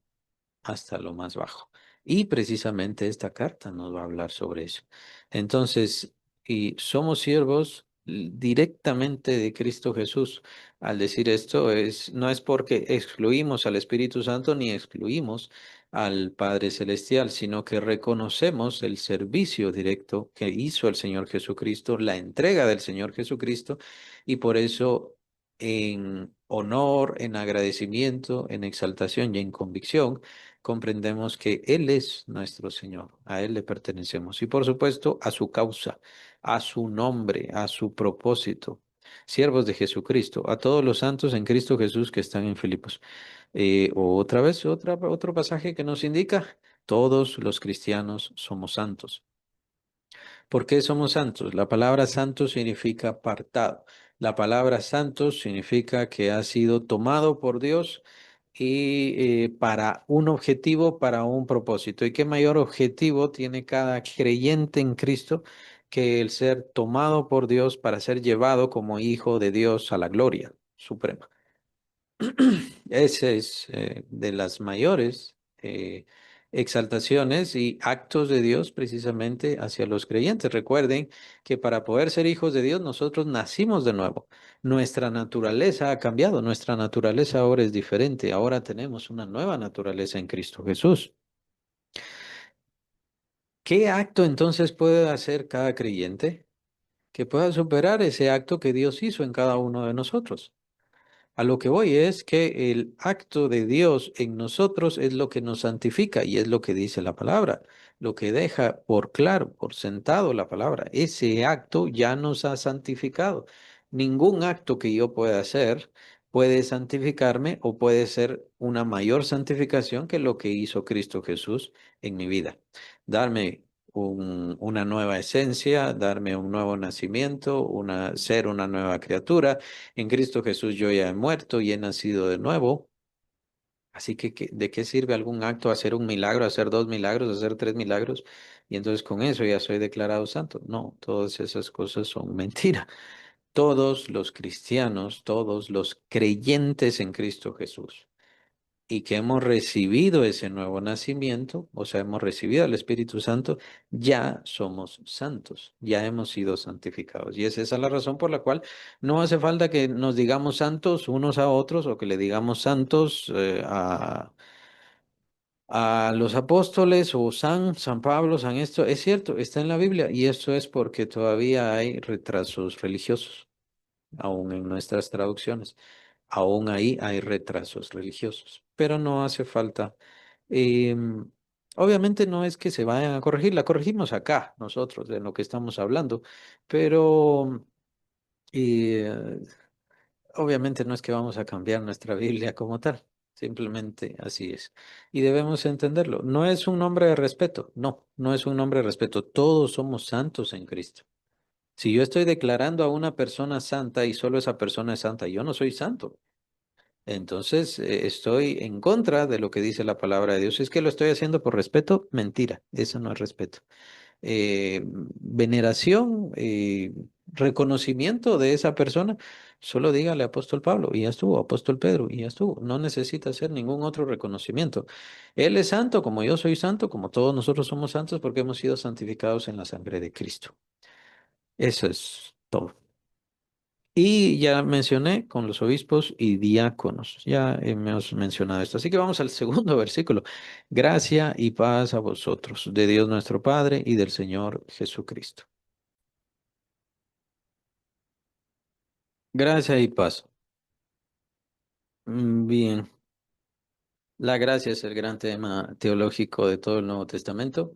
hasta lo más bajo. Y precisamente esta carta nos va a hablar sobre eso. Entonces, y somos siervos directamente de Cristo Jesús. Al decir esto, no es porque excluimos al Espíritu Santo ni excluimos al Padre Celestial, sino que reconocemos el servicio directo que hizo el Señor Jesucristo, la entrega del Señor Jesucristo, y por eso en honor, en agradecimiento, en exaltación y en convicción, comprendemos que Él es nuestro Señor, a Él le pertenecemos y por supuesto a su causa, a su nombre, a su propósito. Siervos de Jesucristo, a todos los santos en Cristo Jesús que están en Filipos. Otra vez, otro pasaje que nos indica, todos los cristianos somos santos. ¿Por qué somos santos? La palabra santo significa apartado. La palabra santo significa que ha sido tomado por Dios y para un objetivo, para un propósito. ¿Y qué mayor objetivo tiene cada creyente en Cristo que el ser tomado por Dios para ser llevado como hijo de Dios a la gloria suprema? Ese es de las mayores exaltaciones y actos de Dios precisamente hacia los creyentes. Recuerden que para poder ser hijos de Dios nosotros nacimos de nuevo. Nuestra naturaleza ha cambiado, nuestra naturaleza ahora es diferente. Ahora tenemos una nueva naturaleza en Cristo Jesús. ¿Qué acto entonces puede hacer cada creyente que pueda superar ese acto que Dios hizo en cada uno de nosotros? A lo que voy es que el acto de Dios en nosotros es lo que nos santifica y es lo que dice la palabra, lo que deja por claro, por sentado la palabra. Ese acto ya nos ha santificado. Ningún acto que yo pueda hacer puede santificarme o puede ser una mayor santificación que lo que hizo Cristo Jesús en mi vida. Darme una nueva esencia, darme un nuevo nacimiento, ser una nueva criatura. En Cristo Jesús yo ya he muerto y he nacido de nuevo. Así que, ¿de qué sirve algún acto hacer un milagro, hacer dos milagros, hacer tres milagros? Y entonces con eso ya soy declarado santo. No, todas esas cosas son mentira. Todos los cristianos, todos los creyentes en Cristo Jesús y que hemos recibido ese nuevo nacimiento, o sea, hemos recibido el Espíritu Santo, ya somos santos, ya hemos sido santificados. Y es esa la razón por la cual no hace falta que nos digamos santos unos a otros o que le digamos santos a los apóstoles o San Pablo, San esto. Es cierto, está en la Biblia y esto es porque todavía hay retrasos religiosos, aún en nuestras traducciones. Aún ahí hay retrasos religiosos, pero no hace falta. em, Obviamente no es que se vayan a corregir, la corregimos acá nosotros de lo que estamos hablando, pero eh, obviamente no es que vamos a cambiar nuestra Biblia como tal, simplemente así es. Y debemos entenderlo. No es un nombre de respeto, no, no es un nombre de respeto. Todos somos santos en Cristo. Si yo estoy declarando a una persona santa y solo esa persona es santa, yo no soy santo. Entonces, estoy en contra de lo que dice la palabra de Dios. Es que lo estoy haciendo por respeto, mentira, eso no es respeto. Veneración, reconocimiento de esa persona, solo dígale apóstol Pablo y ya estuvo, apóstol Pedro y ya estuvo. No necesita hacer ningún otro reconocimiento. Él es santo como yo soy santo, como todos nosotros somos santos porque hemos sido santificados en la sangre de Cristo. Eso es todo. Y ya mencioné con los obispos y diáconos. Ya hemos mencionado esto. Así que vamos al segundo versículo. Gracia y paz a vosotros, de Dios nuestro Padre y del Señor Jesucristo. Gracia y paz. Bien, la gracia es el gran tema teológico de todo el Nuevo Testamento.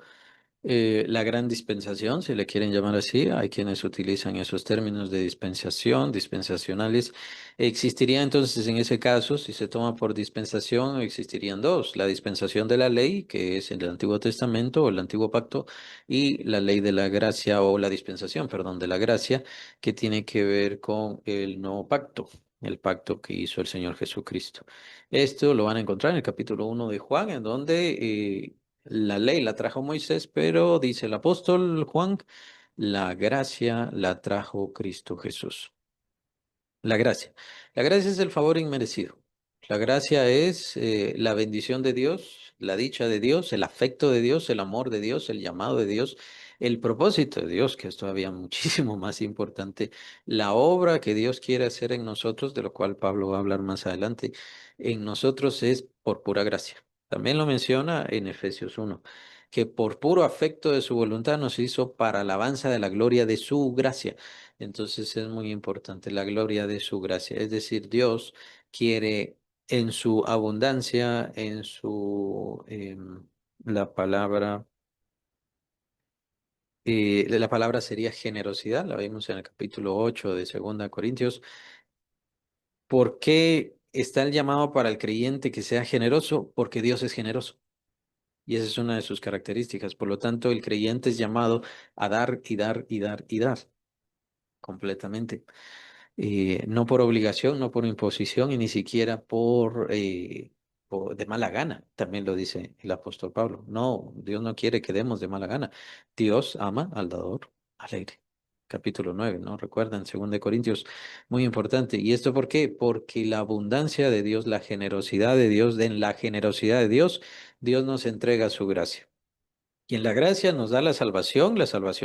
La gran dispensación, si le quieren llamar así, hay quienes utilizan esos términos de dispensación, dispensacionales. Existiría entonces en ese caso, si se toma por dispensación, existirían dos, la dispensación de la ley, que es el Antiguo Testamento o el Antiguo Pacto, y la ley de la gracia o la dispensación, perdón, de la gracia, que tiene que ver con el nuevo pacto, el pacto que hizo el Señor Jesucristo. Esto lo van a encontrar en el capítulo 1 de Juan, en donde la ley la trajo Moisés, pero dice el apóstol Juan, la gracia la trajo Cristo Jesús. La gracia. La gracia es el favor inmerecido. La gracia es la bendición de Dios, la dicha de Dios, el afecto de Dios, el amor de Dios, el llamado de Dios, el propósito de Dios, que es todavía muchísimo más importante, la obra que Dios quiere hacer en nosotros, de lo cual Pablo va a hablar más adelante, en nosotros es por pura gracia. También lo menciona en Efesios 1, que por puro afecto de su voluntad nos hizo para alabanza de la gloria de su gracia. Entonces es muy importante la gloria de su gracia. Es decir, Dios quiere en su abundancia, en su, la palabra, la palabra sería generosidad, la vimos en el capítulo 8 de Segunda Corintios. ¿Por qué está el llamado para el creyente que sea generoso? Porque Dios es generoso. Y esa es una de sus características. Por lo tanto, el creyente es llamado a dar y dar y dar y dar completamente. No por obligación, no por imposición y ni siquiera de mala gana, también lo dice el apóstol Pablo. No, Dios no quiere que demos de mala gana. Dios ama al dador alegre. Capítulo 9, ¿no? Recuerdan, 2 Corintios, muy importante. ¿Y esto por qué? Porque la abundancia de Dios, la generosidad de Dios, en la generosidad de Dios, Dios nos entrega su gracia. Y en la gracia nos da la salvación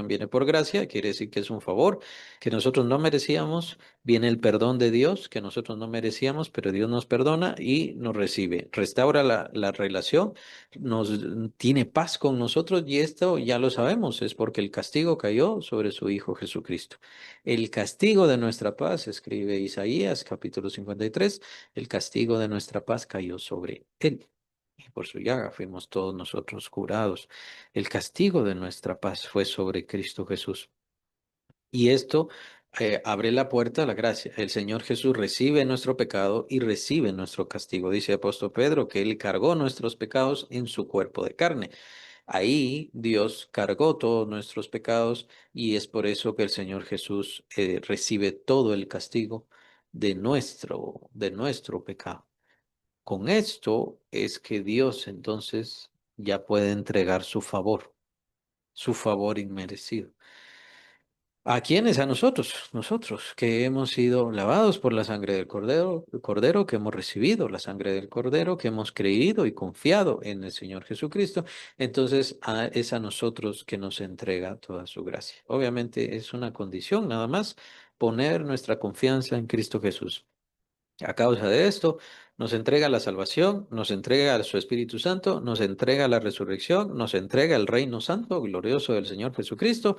viene por gracia, quiere decir que es un favor que nosotros no merecíamos, viene el perdón de Dios que nosotros no merecíamos, pero Dios nos perdona y nos recibe, restaura la relación, nos tiene paz con nosotros y esto ya lo sabemos, es porque el castigo cayó sobre su Hijo Jesucristo. El castigo de nuestra paz, escribe Isaías capítulo 53, el castigo de nuestra paz cayó sobre él. Y por su llaga fuimos todos nosotros curados. El castigo de nuestra paz fue sobre Cristo Jesús. Y esto abre la puerta a la gracia. El Señor Jesús recibe nuestro pecado y recibe nuestro castigo. Dice el apóstol Pedro que Él cargó nuestros pecados en su cuerpo de carne. Ahí Dios cargó todos nuestros pecados y es por eso que el Señor Jesús recibe todo el castigo de nuestro pecado. Con esto es que Dios entonces ya puede entregar su favor inmerecido. ¿A quiénes? A nosotros que hemos sido lavados por la sangre del Cordero, que hemos recibido la sangre del Cordero, que hemos creído y confiado en el Señor Jesucristo. Entonces, es a nosotros que nos entrega toda su gracia. Obviamente es una condición nada más poner nuestra confianza en Cristo Jesús. A causa de esto, nos entrega la salvación, nos entrega su Espíritu Santo, nos entrega la resurrección, nos entrega el reino santo, glorioso del Señor Jesucristo.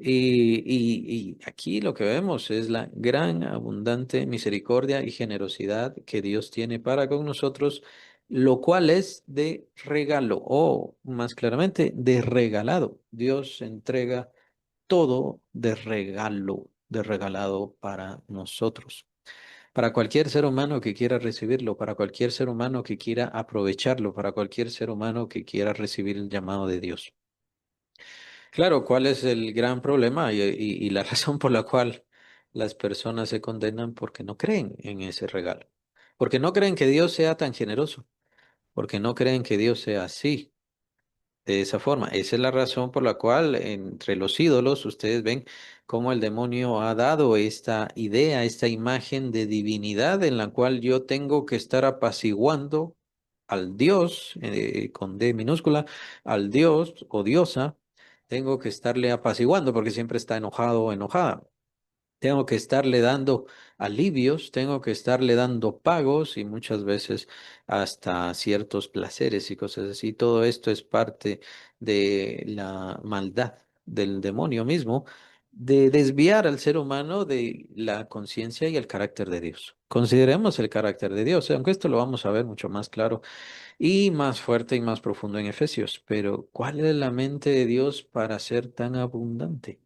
Y aquí lo que vemos es la gran, abundante misericordia y generosidad que Dios tiene para con nosotros, lo cual es de regalo, o más claramente, de regalado. Dios entrega todo de regalado para nosotros. Para cualquier ser humano que quiera recibirlo, para cualquier ser humano que quiera aprovecharlo, para cualquier ser humano que quiera recibir el llamado de Dios. Claro, ¿cuál es el gran problema y la razón por la cual las personas se condenan? Porque no creen en ese regalo, porque no creen que Dios sea tan generoso, porque no creen que Dios sea así, de esa forma. Esa es la razón por la cual entre los ídolos ustedes ven cómo el demonio ha dado esta idea, esta imagen de divinidad en la cual yo tengo que estar apaciguando al Dios, con D minúscula, al Dios o diosa, tengo que estarle apaciguando porque siempre está enojado o enojada. Tengo que estarle dando alivios, tengo que estarle dando pagos y muchas veces hasta ciertos placeres y cosas así. Todo esto es parte de la maldad del demonio mismo, de desviar al ser humano de la conciencia y el carácter de Dios. Consideremos el carácter de Dios, aunque esto lo vamos a ver mucho más claro y más fuerte y más profundo en Efesios. Pero, ¿cuál es la mente de Dios para ser tan abundante?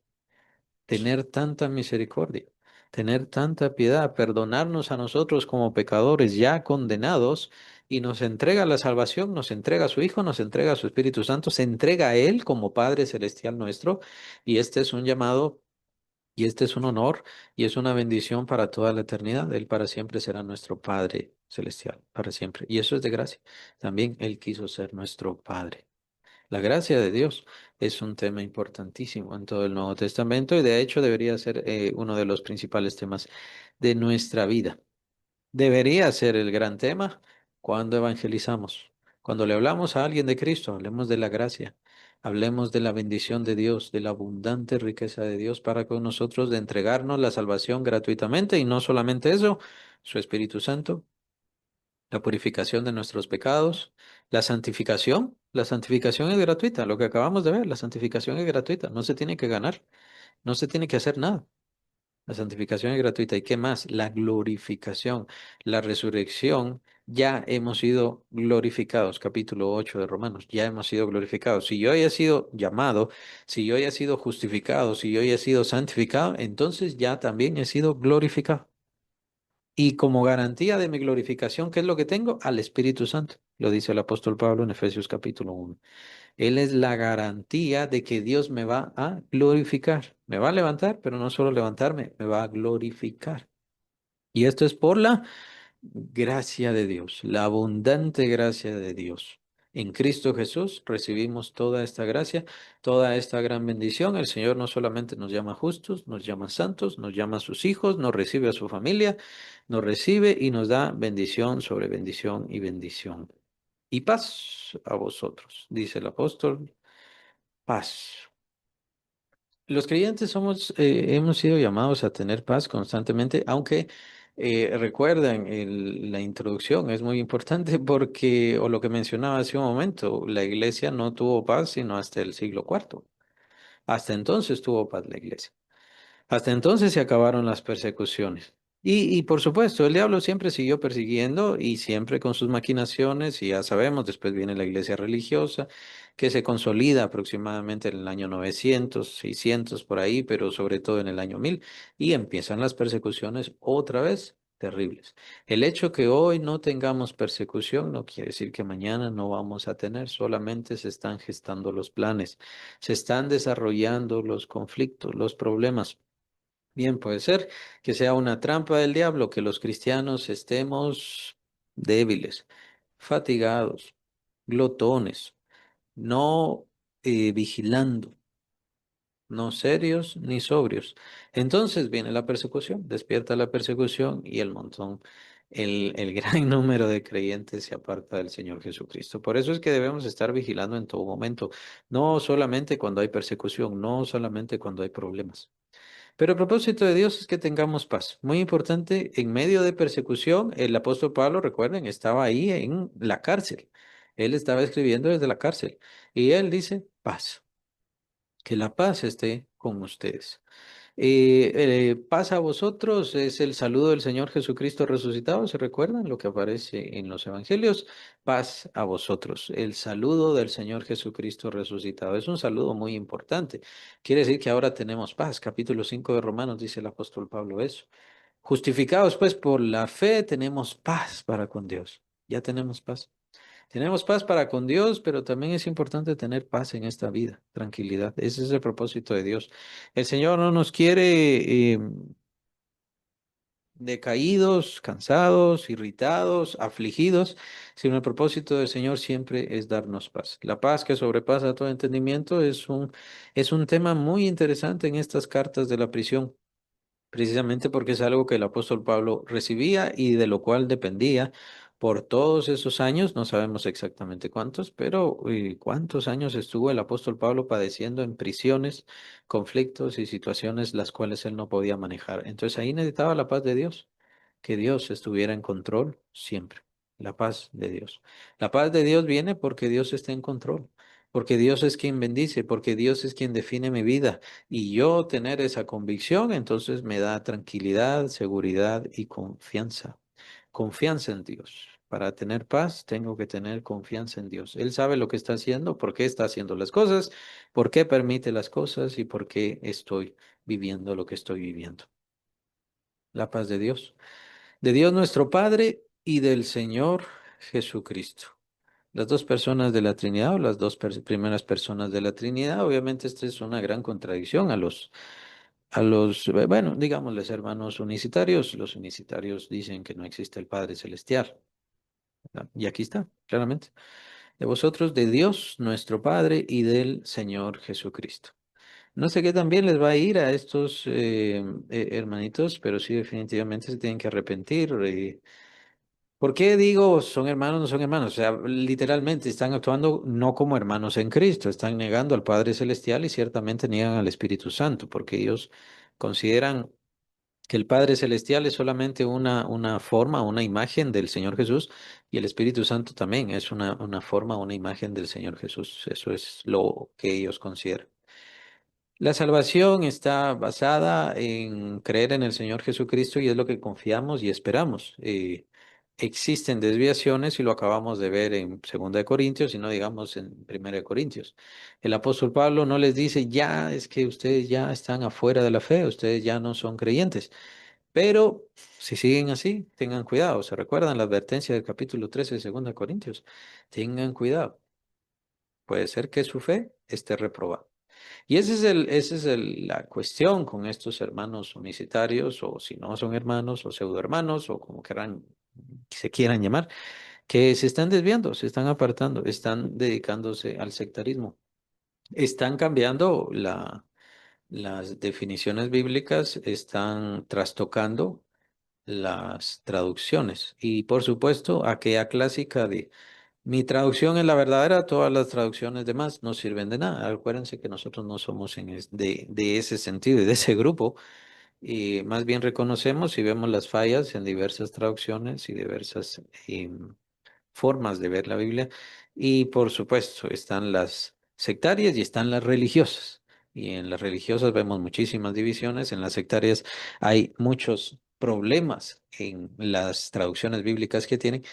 Tener tanta misericordia, tener tanta piedad, perdonarnos a nosotros como pecadores ya condenados y nos entrega la salvación, nos entrega a su Hijo, nos entrega a su Espíritu Santo, se entrega a Él como Padre Celestial nuestro y este es un llamado y este es un honor y es una bendición para toda la eternidad. Él para siempre será nuestro Padre Celestial, para siempre. Y eso es de gracia. También Él quiso ser nuestro Padre. La gracia de Dios es un tema importantísimo en todo el Nuevo Testamento y de hecho debería ser uno de los principales temas de nuestra vida. Debería ser el gran tema cuando evangelizamos. Cuando le hablamos a alguien de Cristo, hablemos de la gracia, hablemos de la bendición de Dios, de la abundante riqueza de Dios para con nosotros, de entregarnos la salvación gratuitamente y no solamente eso, su Espíritu Santo, la purificación de nuestros pecados, la santificación. La santificación es gratuita, lo que acabamos de ver, la santificación es gratuita, no se tiene que ganar, no se tiene que hacer nada. La santificación es gratuita. ¿Y qué más? La glorificación, la resurrección. Ya hemos sido glorificados, capítulo 8 de Romanos, ya hemos sido glorificados. Si yo haya sido llamado, si yo haya sido justificado, si yo haya sido santificado, entonces ya también he sido glorificado. Y como garantía de mi glorificación, ¿qué es lo que tengo? Al Espíritu Santo. Lo dice el apóstol Pablo en Efesios capítulo 1. Él es la garantía de que Dios me va a glorificar. Me va a levantar, pero no solo levantarme, me va a glorificar. Y esto es por la gracia de Dios, la abundante gracia de Dios. En Cristo Jesús recibimos toda esta gracia, toda esta gran bendición. El Señor no solamente nos llama justos, nos llama santos, nos llama a sus hijos, nos recibe a su familia, nos recibe y nos da bendición sobre bendición y bendición. Y paz a vosotros, dice el apóstol, paz. Los creyentes hemos sido llamados a tener paz constantemente, aunque recuerden, la introducción es muy importante porque, o lo que mencionaba hace un momento, la iglesia no tuvo paz sino hasta el siglo cuarto. Hasta entonces tuvo paz la iglesia. Hasta entonces se acabaron las persecuciones. Y por supuesto, el diablo siempre siguió persiguiendo y siempre con sus maquinaciones, y ya sabemos, después viene la iglesia religiosa, que se consolida aproximadamente en el año 900 600 por ahí, pero sobre todo en el año 1000 y empiezan las persecuciones otra vez terribles. El hecho que hoy no tengamos persecución no quiere decir que mañana no vamos a tener, solamente se están gestando los planes, se están desarrollando los conflictos, los problemas. Bien, puede ser que sea una trampa del diablo, que los cristianos estemos débiles, fatigados, glotones, no vigilando, no serios ni sobrios. Entonces viene la persecución, despierta la persecución y el montón, el gran número de creyentes se aparta del Señor Jesucristo. Por eso es que debemos estar vigilando en todo momento, no solamente cuando hay persecución, no solamente cuando hay problemas. Pero el propósito de Dios es que tengamos paz. Muy importante, en medio de persecución, el apóstol Pablo, recuerden, estaba ahí en la cárcel. Él estaba escribiendo desde la cárcel y él dice, paz, que la paz esté con ustedes. Paz a vosotros es el saludo del Señor Jesucristo resucitado. ¿Se recuerdan lo que aparece en los evangelios? Paz a vosotros. El saludo del Señor Jesucristo resucitado. Es un saludo muy importante. Quiere decir que ahora tenemos paz. Capítulo 5 de Romanos dice el apóstol Pablo eso. Justificados pues por la fe tenemos paz para con Dios. Ya tenemos paz. Tenemos paz para con Dios, pero también es importante tener paz en esta vida, tranquilidad. Ese es el propósito de Dios. El Señor no nos quiere decaídos, cansados, irritados, afligidos, sino el propósito del Señor siempre es darnos paz. La paz que sobrepasa todo entendimiento es un tema muy interesante en estas cartas de la prisión. Precisamente porque es algo que el apóstol Pablo recibía y de lo cual dependía por todos esos años, no sabemos exactamente cuántos, pero cuántos años estuvo el apóstol Pablo padeciendo en prisiones, conflictos y situaciones las cuales él no podía manejar. Entonces ahí necesitaba la paz de Dios, que Dios estuviera en control siempre, la paz de Dios. La paz de Dios viene porque Dios está en control, porque Dios es quien bendice, porque Dios es quien define mi vida. Y yo tener esa convicción, entonces me da tranquilidad, seguridad y confianza. Confianza en Dios. Para tener paz, tengo que tener confianza en Dios. Él sabe lo que está haciendo, por qué está haciendo las cosas, por qué permite las cosas y por qué estoy viviendo lo que estoy viviendo. La paz de Dios nuestro Padre y del Señor Jesucristo. Las dos personas de la Trinidad o las dos primeras personas de la Trinidad, obviamente esta es una gran contradicción bueno, digámosles hermanos unicitarios. Los unicitarios dicen que no existe el Padre Celestial, ¿verdad? Y aquí está, claramente. De vosotros, de Dios, nuestro Padre, y del Señor Jesucristo. No sé qué también les va a ir a estos hermanitos, pero sí definitivamente se tienen que arrepentir. ¿Por qué digo son hermanos, no son hermanos? O sea, literalmente están actuando no como hermanos en Cristo, están negando al Padre Celestial y ciertamente niegan al Espíritu Santo, porque ellos consideran que el Padre Celestial es solamente una forma, una imagen del Señor Jesús y el Espíritu Santo también es una forma, una imagen del Señor Jesús. Eso es lo que ellos consideran. La salvación está basada en creer en el Señor Jesucristo y es lo que confiamos y esperamos. Existen desviaciones y lo acabamos de ver en Segunda de Corintios y no digamos en Primera de Corintios. El apóstol Pablo no les dice, ya es que ustedes ya están afuera de la fe, ustedes ya no son creyentes. Pero si siguen así, tengan cuidado. ¿Se recuerdan la advertencia del capítulo 13 de Segunda de Corintios? Tengan cuidado. Puede ser que su fe esté reprobada. Y ese es la cuestión con estos hermanos unicitarios, o si no son hermanos, o pseudohermanos, o como quieran, se quieran llamar, que se están desviando, se están apartando, están dedicándose al sectarismo. Están cambiando las definiciones bíblicas, están trastocando las traducciones. Y por supuesto, aquella clásica de mi traducción es la verdadera, todas las traducciones demás no sirven de nada. Acuérdense que nosotros no somos de ese sentido y de ese grupo, y más bien reconocemos y vemos las fallas en diversas traducciones y diversas formas de ver la Biblia. Y por supuesto, están las sectarias y están las religiosas. Y en las religiosas vemos muchísimas divisiones, en las sectarias hay muchos problemas en las traducciones bíblicas que tienen.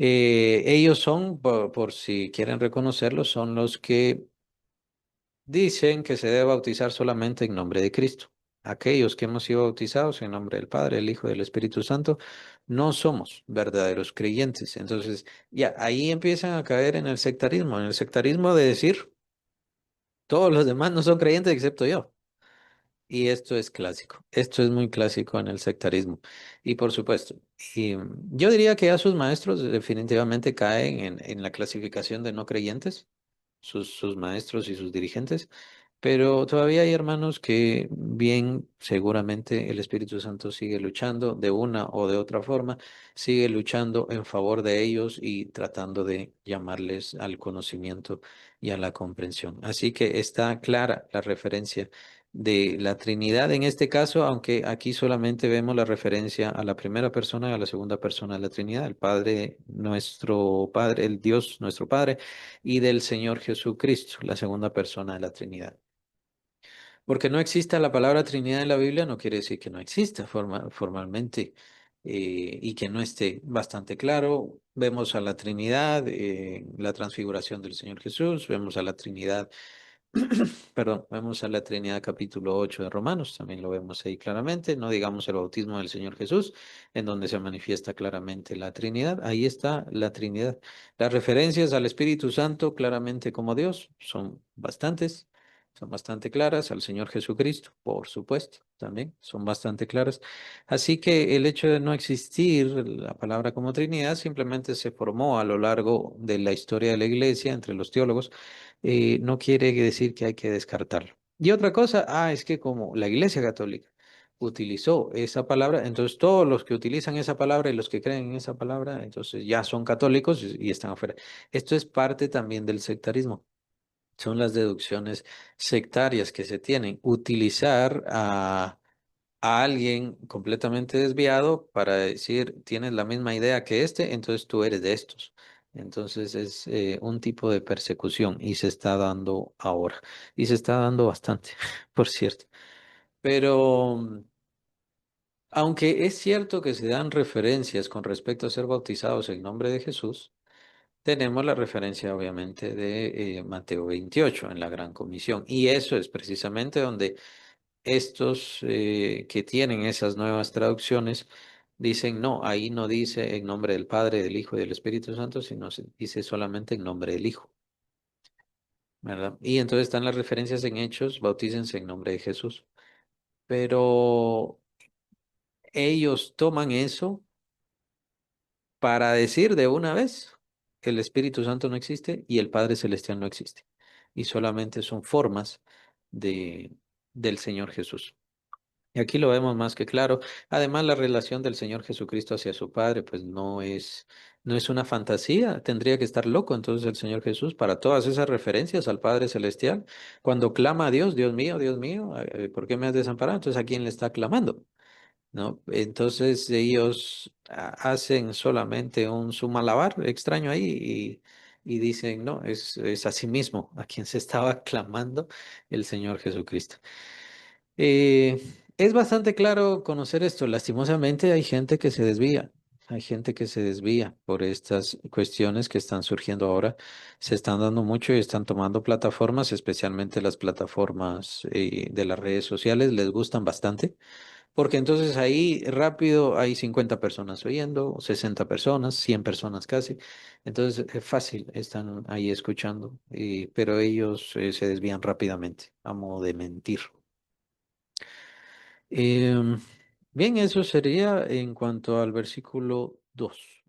Ellos son, por si quieren reconocerlos, son los que dicen que se debe bautizar solamente en nombre de Cristo. Aquellos que hemos sido bautizados en nombre del Padre, el Hijo y del Espíritu Santo, no somos verdaderos creyentes. Entonces, ya ahí empiezan a caer en el sectarismo de decir, todos los demás no son creyentes excepto yo. Y esto es clásico, esto es muy clásico en el sectarismo. Y por supuesto, yo diría que a sus maestros definitivamente caen en la clasificación de no creyentes, sus maestros y sus dirigentes. Pero todavía hay hermanos que bien, seguramente el Espíritu Santo sigue luchando de una o de otra forma, sigue luchando en favor de ellos y tratando de llamarles al conocimiento y a la comprensión. Así que está clara la referencia de la Trinidad en este caso, aunque aquí solamente vemos la referencia a la primera persona y a la segunda persona de la Trinidad, el Padre, nuestro Padre, el Dios, nuestro Padre, y del Señor Jesucristo, la segunda persona de la Trinidad. Porque no exista la palabra Trinidad en la Biblia no quiere decir que no exista formalmente y que no esté bastante claro. Vemos a la Trinidad, la transfiguración del Señor Jesús, vemos a la Trinidad, perdón, vemos a la Trinidad capítulo 8 de Romanos, también lo vemos ahí claramente, no digamos el bautismo del Señor Jesús, en donde se manifiesta claramente la Trinidad, ahí está la Trinidad. Las referencias al Espíritu Santo claramente como Dios son bastantes. Son bastante claras, al Señor Jesucristo, por supuesto, también son bastante claras. Así que el hecho de no existir la palabra como Trinidad simplemente se formó a lo largo de la historia de la Iglesia entre los teólogos, no quiere decir que hay que descartarlo. Y otra cosa, es que como la Iglesia Católica utilizó esa palabra, entonces todos los que utilizan esa palabra y los que creen en esa palabra, entonces ya son católicos y están afuera. Esto es parte también del sectarismo. Son las deducciones sectarias que se tienen. Utilizar a alguien completamente desviado para decir, tienes la misma idea que este, entonces tú eres de estos. Entonces es un tipo de persecución y se está dando ahora. Y se está dando bastante, por cierto. Pero aunque es cierto que se dan referencias con respecto a ser bautizados en nombre de Jesús, tenemos la referencia obviamente de Mateo 28 en la Gran Comisión. Y eso es precisamente donde estos que tienen esas nuevas traducciones dicen, no, ahí no dice en nombre del Padre, del Hijo y del Espíritu Santo, sino dice solamente en nombre del Hijo, ¿verdad? Y entonces están las referencias en Hechos, bautícense en nombre de Jesús. Pero ellos toman eso para decir de una vez que el Espíritu Santo no existe y el Padre Celestial no existe. Y solamente son formas de, del Señor Jesús. Y aquí lo vemos más que claro. Además, la relación del Señor Jesucristo hacia su Padre, pues no es una fantasía. Tendría que estar loco entonces el Señor Jesús para todas esas referencias al Padre Celestial. Cuando clama a Dios, Dios mío, ¿por qué me has desamparado? Entonces, ¿a quién le está clamando? ¿No? Entonces ellos hacen solamente un su malabar extraño ahí y dicen, no, es a sí mismo a quien se estaba clamando el Señor Jesucristo. Eh, es bastante claro conocer esto. Lastimosamente hay gente que se desvía. Hay gente que se desvía por estas cuestiones que están surgiendo ahora. Se están dando mucho y están tomando plataformas, especialmente las plataformas de las redes sociales, les gustan bastante. Porque entonces ahí rápido hay 50 personas oyendo, 60 personas, 100 personas casi. Entonces es fácil, están ahí escuchando, pero ellos se desvían rápidamente a modo de mentir. Em, bien, eso sería en cuanto al versículo 2.